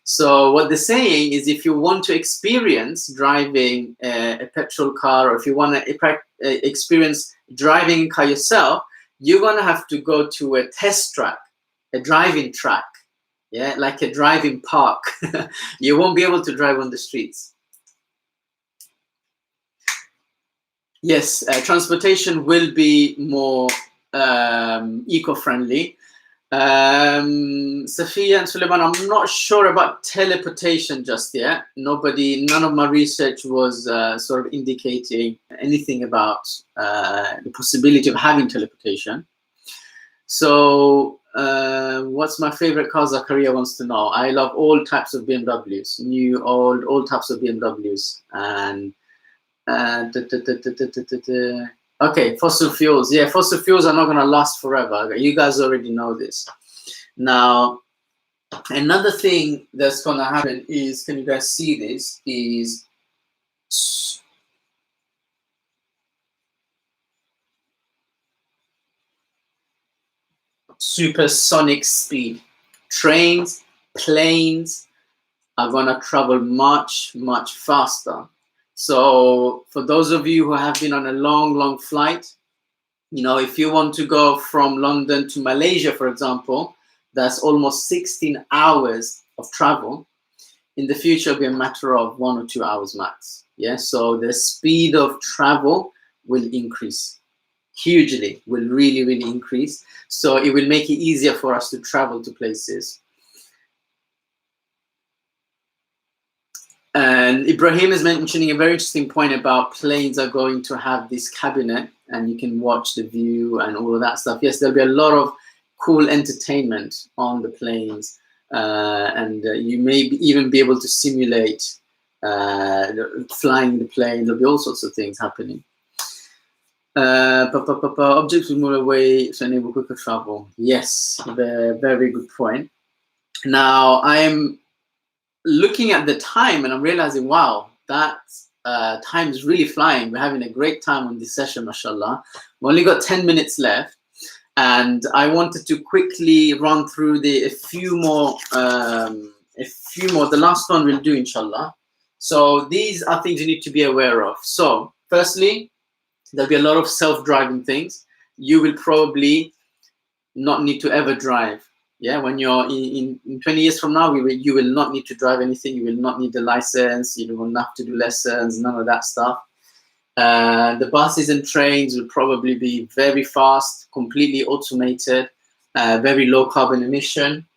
So what they're saying is if you want to experience driving a petrol car, or if you want to experience driving a car yourself, you're going to have to go to a test track, a driving track, yeah, like a driving park. You won't be able to drive on the streets. Yes, transportation will be more eco-friendly. Sophia and Suleiman, I'm not sure about teleportation just yet. None of my research was sort of indicating anything about the possibility of having teleportation. So what's my favorite car? Zakaria wants to know. I love all types of BMWs, new, old, all types of BMWs. And okay, fossil fuels. Yeah, fossil fuels are not going to last forever. You guys already know this. Now, another thing that's going to happen is, can you guys see this, is supersonic speed. Trains, planes are going to travel much, much faster. So for those of you who have been on a long, long flight, You know, if you want to go from London to Malaysia, for example, that's almost 16 hours of travel. In the future, it'll be a matter of 1 or 2 hours max. Yeah, so the speed of travel will increase hugely, will really, really increase. So it will make it easier for us to travel to places. And Ibrahim is mentioning a very interesting point about planes are going to have this cabinet and you can watch the view and all of that stuff. Yes, there'll be a lot of cool entertainment on the planes. And you may even be able to simulate flying the plane. There'll be all sorts of things happening. Objects will move away to enable quicker travel. Yes, very good point. Now, I'm looking at the time and I'm realizing, wow, that time is really flying. We're having a great time on this session, mashallah. We've only got 10 minutes left. And I wanted to quickly run through a few more, the last one we'll do, inshallah. So these are things you need to be aware of. So firstly, there'll be a lot of self-driving things. You will probably not need to ever drive. Yeah, when you're in 20 years from now, you will not need to drive anything. You will not need a license. You will not have to do lessons, none of that stuff. The buses and trains will probably be very fast, completely automated, very low carbon emission.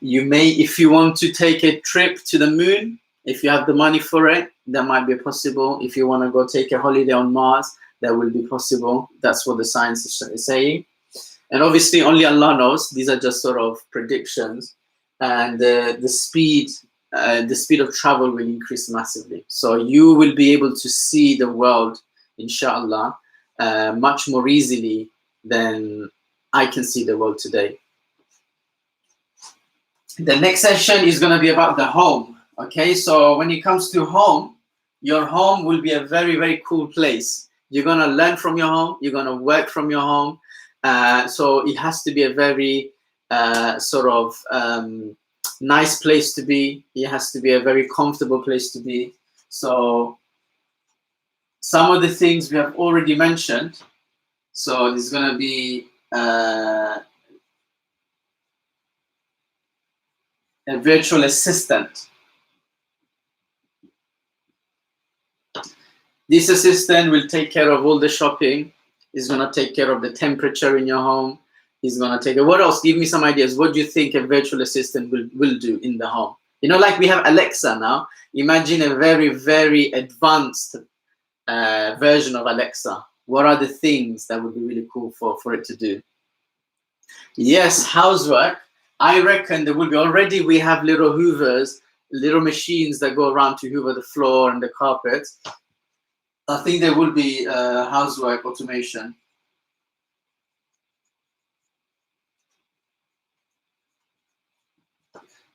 You may, if you want to take a trip to the moon, if you have the money for it, that might be possible. If you want to go take a holiday on Mars, that will be possible. That's what the science is saying. And obviously only Allah knows. These are just sort of predictions. And the speed of travel will increase massively. So you will be able to see the world, inshallah, much more easily than I can see the world today. The next session is going to be about the home. Okay, so when it comes to home, your home will be a very, very cool place. You're going to learn from your home. You're going to work from your home. So it has to be a very nice place to be. It has to be a very comfortable place to be. So some of the things we have already mentioned. So there's going to be a virtual assistant. This assistant will take care of all the shopping. He's going to take care of the temperature in your home. He's going to take care. What else? Give me some ideas. What do you think a virtual assistant will do in the home? You know, like we have Alexa now. Imagine a very, very advanced version of Alexa. What are the things that would be really cool for it to do? Yes, housework. I reckon there will be already, we have little hoovers, little machines that go around to hoover the floor and the carpet. I think there will be housework automation.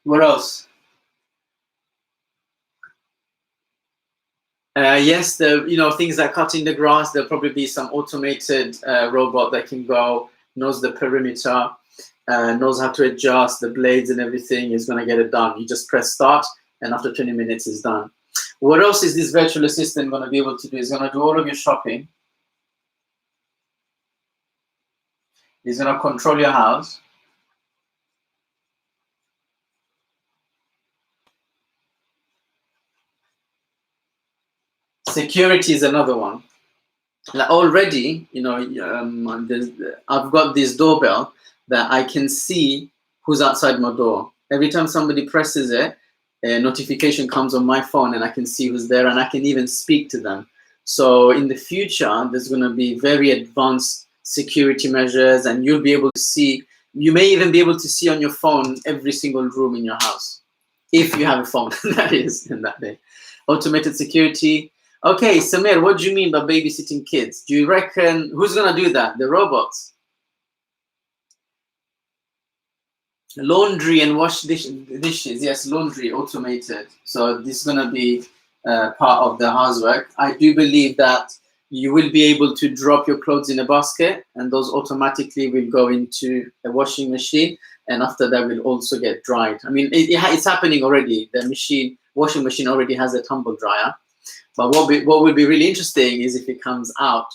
What else? Yes, things like cutting the grass. There'll probably be some automated robot that can go, knows the perimeter, knows how to adjust the blades and everything. Is going to get it done. You just press start, and after 20 minutes, it's done. What else is this virtual assistant going to be able to do? It's going to do all of your shopping. It's going to control your house. Security is another one. Like already, I've got this doorbell that I can see who's outside my door. Every time somebody presses it, a notification comes on my phone and I can see who's there and I can even speak to them. So in the future, there's going to be very advanced security measures and you'll be able to see, you may even be able to see on your phone every single room in your house. If you have a phone, that is, in that day. Automated security. Okay, Samir, what do you mean by babysitting kids? Do you reckon, who's going to do that? The robots? Laundry and wash dishes. Yes, laundry, automated. So this is going to be part of the housework. I do believe that you will be able to drop your clothes in a basket and those automatically will go into a washing machine. And after that will also get dried. I mean, it's happening already. The washing machine already has a tumble dryer. But what will be really interesting is if it comes out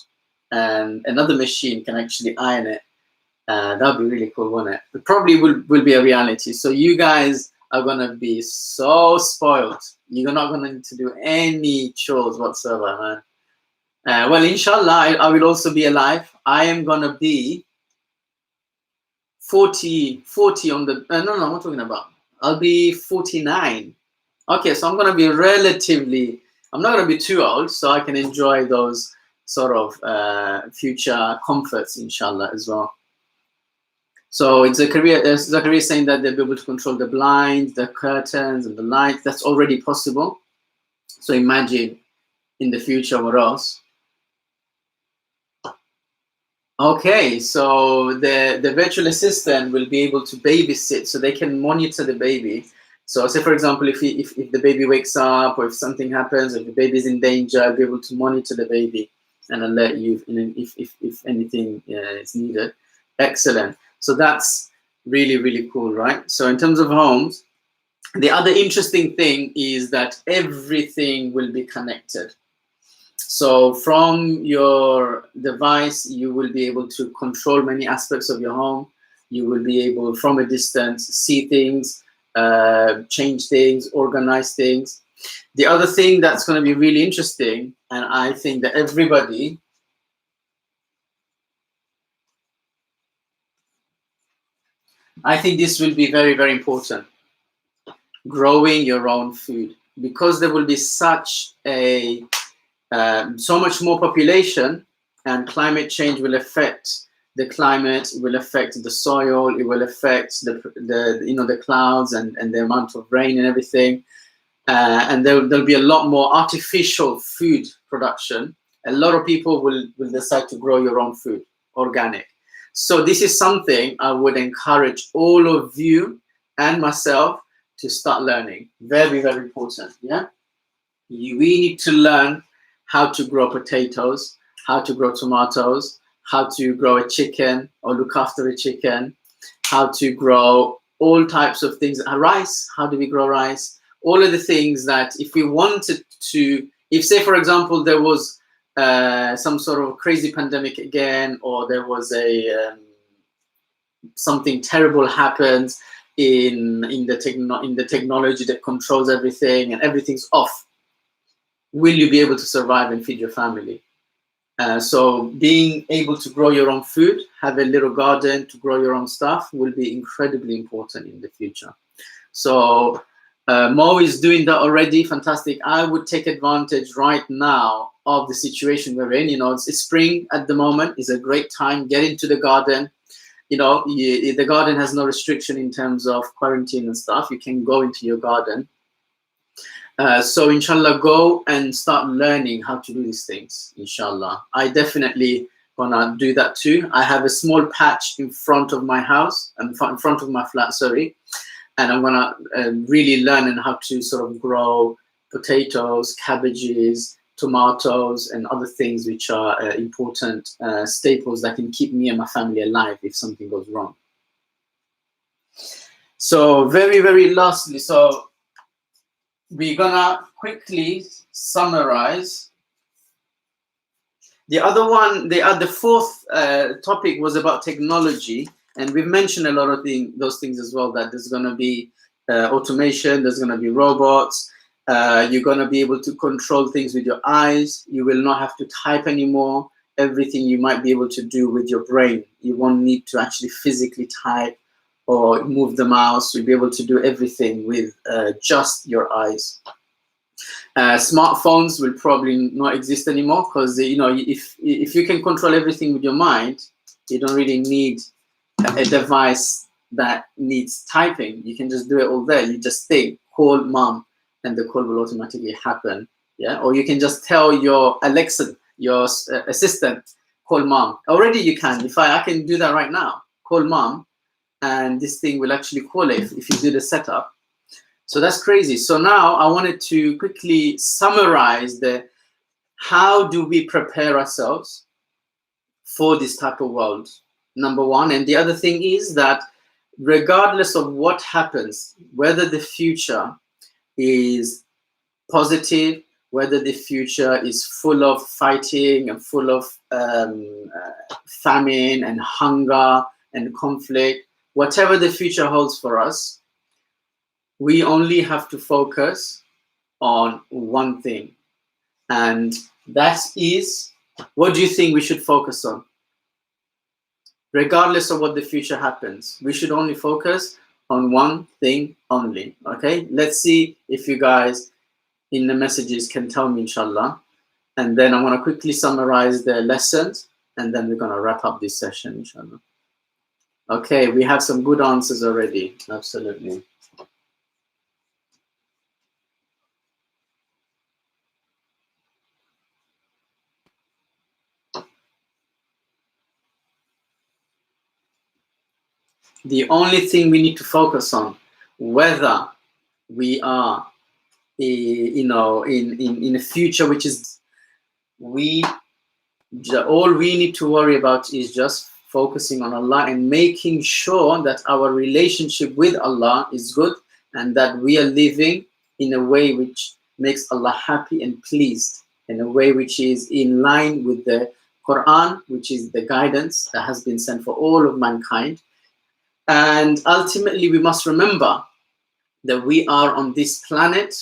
and another machine can actually iron it. That would be really cool, wouldn't it? It probably will be a reality. So you guys are gonna be so spoiled. You're not gonna need to do any chores whatsoever, man. Well, inshallah, I will also be alive. I am gonna be 40 on the no, I'm not talking about. I'll be 49. Okay, so I'm gonna be relatively, I'm not gonna be too old, so I can enjoy those sort of future comforts, inshallah, as well. So it's Zakaria saying that they'll be able to control the blinds, the curtains, and the lights. That's already possible. So imagine in the future what else. Okay, so the virtual assistant will be able to babysit, so they can monitor the baby. So say, for example, if the baby wakes up, or if something happens, if the baby's in danger, I'll be able to monitor the baby and alert you if anything is needed. Excellent. So that's really, really cool, right? So in terms of homes, the other interesting thing is that everything will be connected. So from your device, you will be able to control many aspects of your home. You will be able, from a distance, see things, change things, organize things. The other thing that's going to be really interesting, and I think that everybody, I think this will be very, very important. Growing your own food, because there will be such a so much more population, and climate change will affect the climate, it will affect the soil, it will affect the clouds and the amount of rain and everything, and there'll be a lot more artificial food production. A lot of people will decide to grow your own food, organic. So this is something I would encourage all of you and myself to start learning. Very, very important. Yeah, we need to learn how to grow potatoes, how to grow tomatoes, how to grow a chicken or look after a chicken, how to grow all types of things. Rice, how do we grow rice? All of the things that if we wanted to, if say, for example, there was some sort of crazy pandemic again, or there was a something terrible happens in the technology that controls everything and everything's off, will you be able to survive and feed your family? So being able to grow your own food, have a little garden to grow your own stuff will be incredibly important in the future. So Mo is doing that already. Fantastic. I would take advantage right now of the situation we're in. You know, it's spring at the moment. It's a great time. Get into the garden. You know, the garden has no restriction in terms of quarantine and stuff. You can go into your garden. So inshallah, go and start learning how to do these things, inshallah. I definitely gonna do that too. I have a small patch in front of my house, in front of my flat, sorry. And I'm gonna really learn how to sort of grow potatoes, cabbages, tomatoes, and other things which are important staples that can keep me and my family alive if something goes wrong. So very, very lastly, so we're gonna quickly summarize. The other one, the fourth topic was about technology, and we've mentioned a lot of those things as well, that there's gonna be automation, there's gonna be robots, you're gonna be able to control things with your eyes, you will not have to type anymore, everything you might be able to do with your brain. You won't need to actually physically type or move the mouse. You'll be able to do everything with just your eyes. Smartphones will probably not exist anymore, because you know, if you can control everything with your mind, you don't really need a device that needs typing. You can just do it all there. You just think, call mom, and the call will automatically happen. Yeah, or you can just tell your Alexa, your assistant, call mom. Already you can. If I can do that right now, call mom, and this thing will actually call it if you do the setup. So that's crazy. So now I wanted to quickly summarize how do we prepare ourselves for this type of world, number one. And the other thing is that regardless of what happens, whether the future is positive whether the future is full of fighting and full of famine and hunger and conflict, whatever the future holds for us, we only have to focus on one thing. And that is, what do you think we should focus on? Regardless of what the future happens, we should only focus on one thing only. Okay, let's see if you guys in the messages can tell me, inshallah. And then I'm going to quickly summarize the lessons, and then we're going to wrap up this session, inshallah. Okay, we have some good answers already. Absolutely. The only thing we need to focus on, whether we are, in a future which is, all we need to worry about is just focusing on Allah and making sure that our relationship with Allah is good, and that we are living in a way which makes Allah happy and pleased, in a way which is in line with the Quran, which is the guidance that has been sent for all of mankind. And ultimately, we must remember that we are on this planet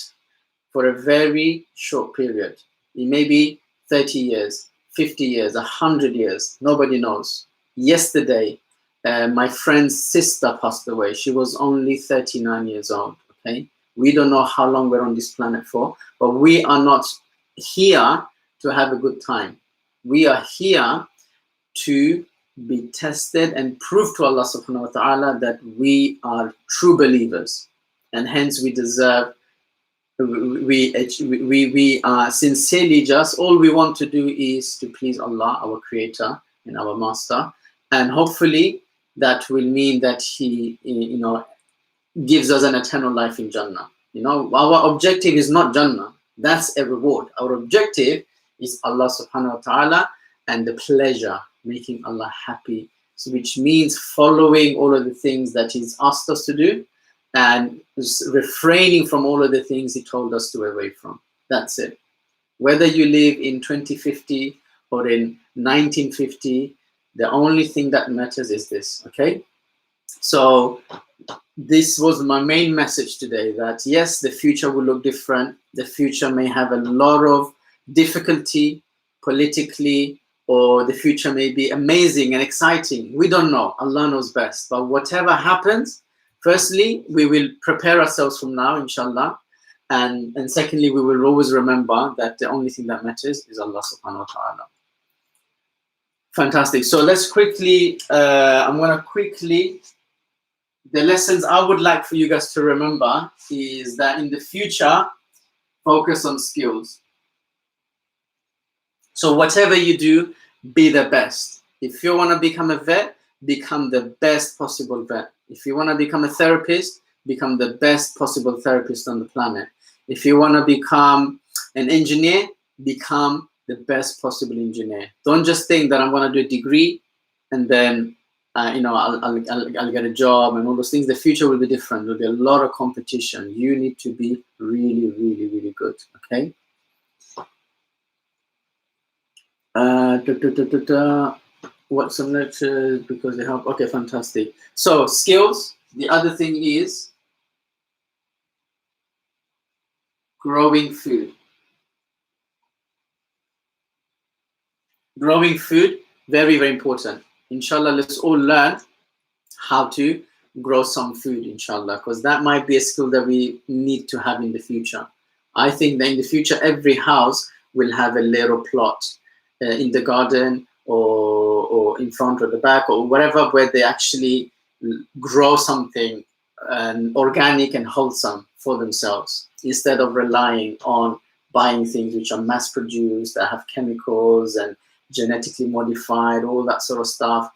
for a very short period. It may be 30 years, 50 years, 100 years, nobody knows. Yesterday, my friend's sister passed away. She was only 39 years old, okay? We don't know how long we're on this planet for, but we are not here to have a good time. We are here to be tested and prove to Allah subhanahu wa ta'ala that we are true believers, and hence we deserve, we are sincerely just, all we want to do is to please Allah, our creator and our master, and hopefully that will mean that he gives us an eternal life in Jannah. Our objective is not Jannah, that's a reward. Our objective is Allah subhanahu wa ta'ala and the pleasure, making Allah happy, so which means following all of the things that He's asked us to do and refraining from all of the things He told us to away from. That's it. Whether you live in 2050 or in 1950, the only thing that matters is this, okay? So this was my main message today, that yes, the future will look different. The future may have a lot of difficulty politically, or the future may be amazing and exciting. We don't know. Allah knows best. But whatever happens, firstly, we will prepare ourselves from now, inshallah. And secondly, we will always remember that the only thing that matters is Allah subhanahu wa ta'ala. Fantastic. So let's quickly, I'm going to quickly, the lessons I would like for you guys to remember is that in the future, focus on skills. So whatever you do, be the best. If you want to become a vet, become the best possible vet. If you want to become a therapist, become the best possible therapist on the planet. If you want to become an engineer, become the best possible engineer. Don't just think that I'm going to do a degree and then I'll get a job and all those things. The future will be different. There'll be a lot of competition. You need to be really, really, really good. Okay. What some lectures because they help. Okay, fantastic. So skills. The other thing is growing food. Growing food, very, very important. Inshallah, let's all learn how to grow some food, inshallah, because that might be a skill that we need to have in the future. I think that in the future, every house will have a little plot in the garden or in front or the back or wherever, where they actually grow something organic and wholesome for themselves, instead of relying on buying things which are mass produced, that have chemicals and genetically modified, all that sort of stuff.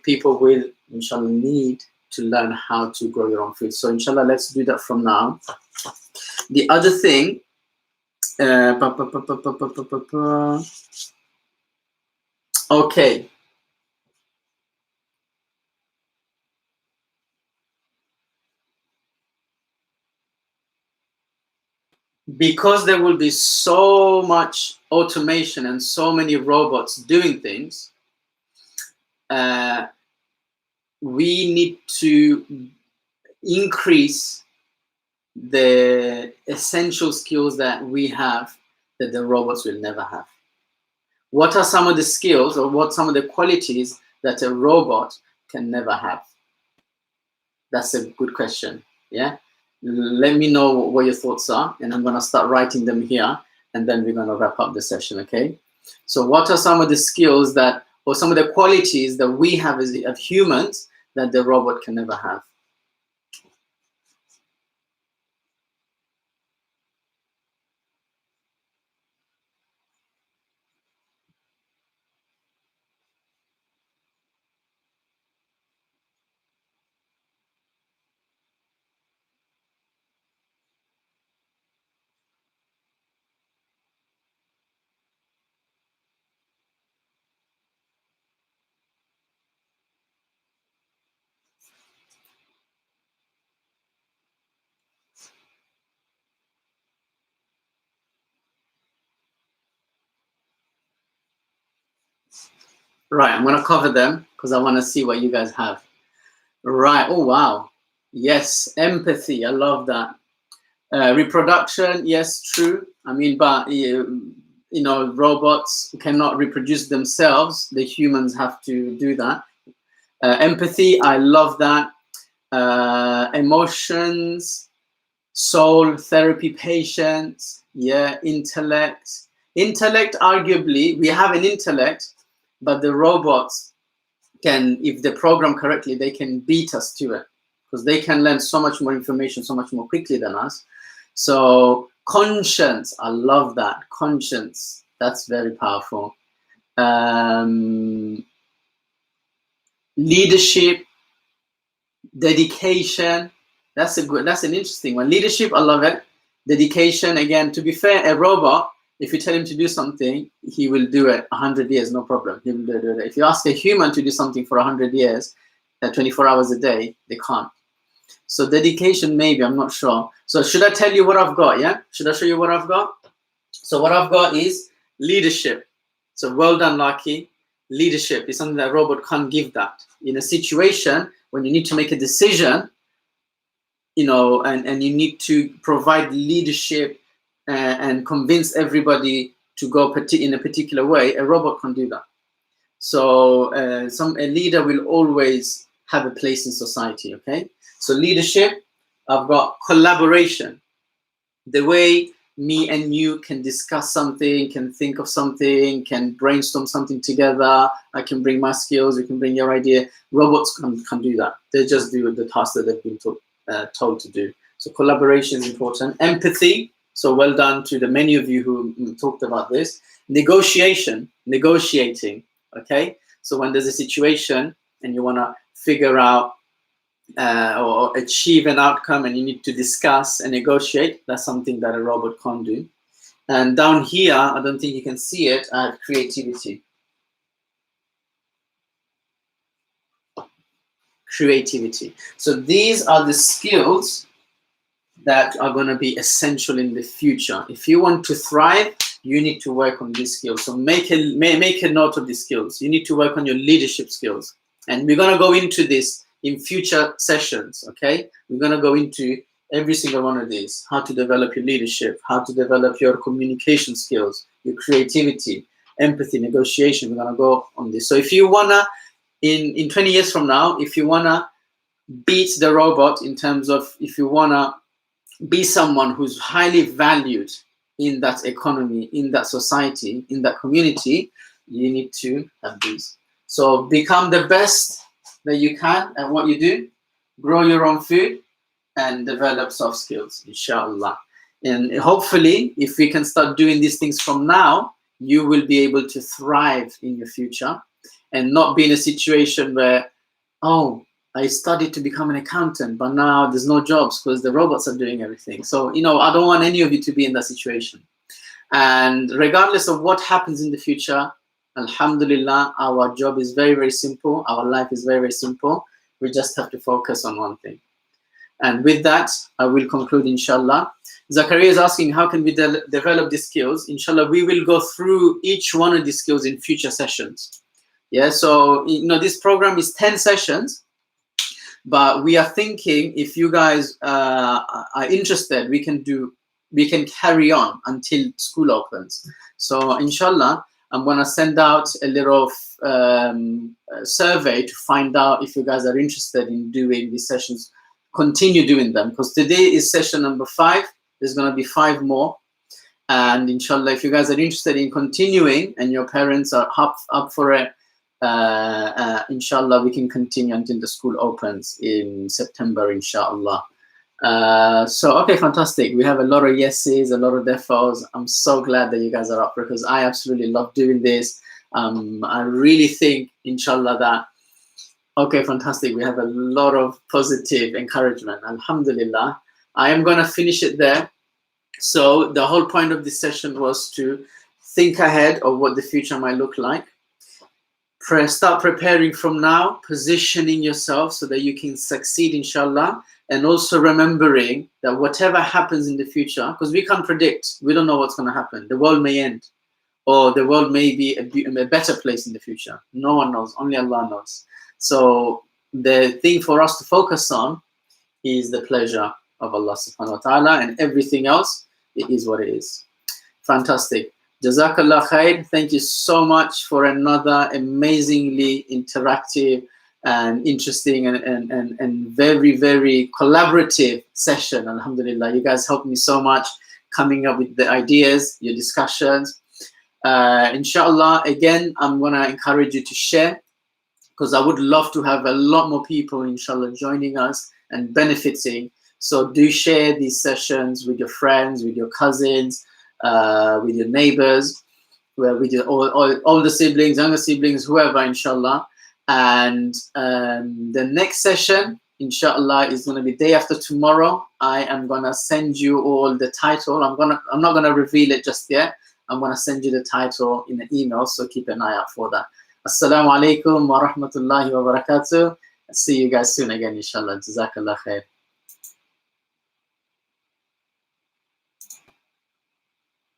People will, inshallah, need to learn how to grow your own food. So inshallah, let's do that from now. The other thing, okay. because there will be so much automation and so many robots doing things, we need to increase the essential skills that we have that the robots will never have. What are some of the skills or what some of the qualities that a robot can never have? That's a good question. Yeah. Let me know what your thoughts are, and I'm going to start writing them here, and then we're going to wrap up the session. Okay. So what are some of the skills that, or some of the qualities that we have as humans that the robot can never have? Right, I'm going to cover them because I want to see what you guys have. Right, oh wow. Yes, empathy, I love that. Reproduction, yes, true. I mean, but you know, robots cannot reproduce themselves. The humans have to do that. Empathy, I love that. Emotions, soul, therapy, patience, yeah, intellect. Intellect, arguably, we have an intellect, but the robots can, if they program correctly, they can beat us to it because they can learn so much more information so much more quickly than us. So conscience, I love that. Conscience, that's very powerful. Leadership, dedication, that's an interesting one. Leadership, I love it. Dedication, again, to be fair, a robot, if you tell him to do something, he will do it 100 years, no problem. He will do it. If you ask a human to do something for 100 years, 24 hours a day, they can't. So dedication, maybe, I'm not sure. So should I tell you what I've got, yeah? Should I show you what I've got? So what I've got is leadership. So well done, Lucky. Leadership is something that a robot can't give that. In a situation when you need to make a decision, you know, and you need to provide leadership and convince everybody to go in a particular way, a robot can do that. So a leader will always have a place in society, okay? So leadership, I've got collaboration. The way me and you can discuss something, can think of something, can brainstorm something together. I can bring my skills, you can bring your idea. Robots can do that. They just do the tasks that they've been told to do. So collaboration is important. Empathy, so well done to the many of you who talked about this. Negotiating, okay? So when there's a situation and you want to figure out or achieve an outcome and you need to discuss and negotiate, that's something that a robot can't do. And down here, I don't think you can see it, I have creativity. Creativity. So these are the skills that are going to be essential in the future. If you want to thrive, you need to work on these skills. So make a note of these skills. You need to work on your leadership skills. And we're going to go into this in future sessions, okay? We're going to go into every single one of these, how to develop your leadership, how to develop your communication skills, your creativity, empathy, negotiation. We're going to go on this. So if you want to, in 20 years from now, if you want to beat the robot in terms of, if you want to be someone who's highly valued in that economy, in that society, in that community, you need to have these. So become the best that you can at what you do, grow your own food, and develop soft skills, inshallah. And hopefully, if we can start doing these things from now, you will be able to thrive in your future and not be in a situation where, oh, I studied to become an accountant, but now there's no jobs because the robots are doing everything. So, you know, I don't want any of you to be in that situation. And regardless of what happens in the future, alhamdulillah, our job is very, very simple. Our life is very, very simple. We just have to focus on one thing. And with that, I will conclude, inshallah. Zakaria is asking, how can we develop these skills? Inshallah, we will go through each one of these skills in future sessions. Yeah, so, this program is 10 sessions, but we are thinking if you guys are interested, we can carry on until school opens. So, inshallah, I'm going to send out a little survey to find out if you guys are interested in doing these sessions, continue doing them, because today is session number 5. There's going to be 5 more. And inshallah, if you guys are interested in continuing and your parents are up for it, inshallah, we can continue until the school opens in September, inshallah. So, okay, fantastic. We have a lot of yeses, a lot of defos. I'm so glad that you guys are up because I absolutely love doing this. I really think, inshallah, that, okay, fantastic. We have a lot of positive encouragement. Alhamdulillah. I am going to finish it there. So the whole point of this session was to think ahead of what the future might look like. Start preparing from now, positioning yourself so that you can succeed, inshallah, and also remembering that whatever happens in the future, because we can't predict, we don't know what's going to happen. The world may end, or the world may be a better place in the future. No one knows, only Allah knows. So the thing for us to focus on is the pleasure of Allah subhanahu wa ta'ala, and everything else, it is what it is. Fantastic. Jazakallah khair. Thank you so much for another amazingly interactive and interesting and very, very collaborative session. Alhamdulillah. You guys helped me so much coming up with the ideas, your discussions. Inshallah, again, I'm going to encourage you to share, because I would love to have a lot more people, inshallah, joining us and benefiting. So do share these sessions with your friends, with your cousins, with your neighbors, with your older siblings, younger siblings, whoever, inshallah. And the next session, inshallah, is going to be day after tomorrow. I am going to send you all the title. I'm not going to reveal it just yet. I'm going to send you the title in an email, so keep an eye out for that. Assalamu alaikum wa rahmatullahi wa barakatuh. See you guys soon again, inshallah. Jazakallah khair.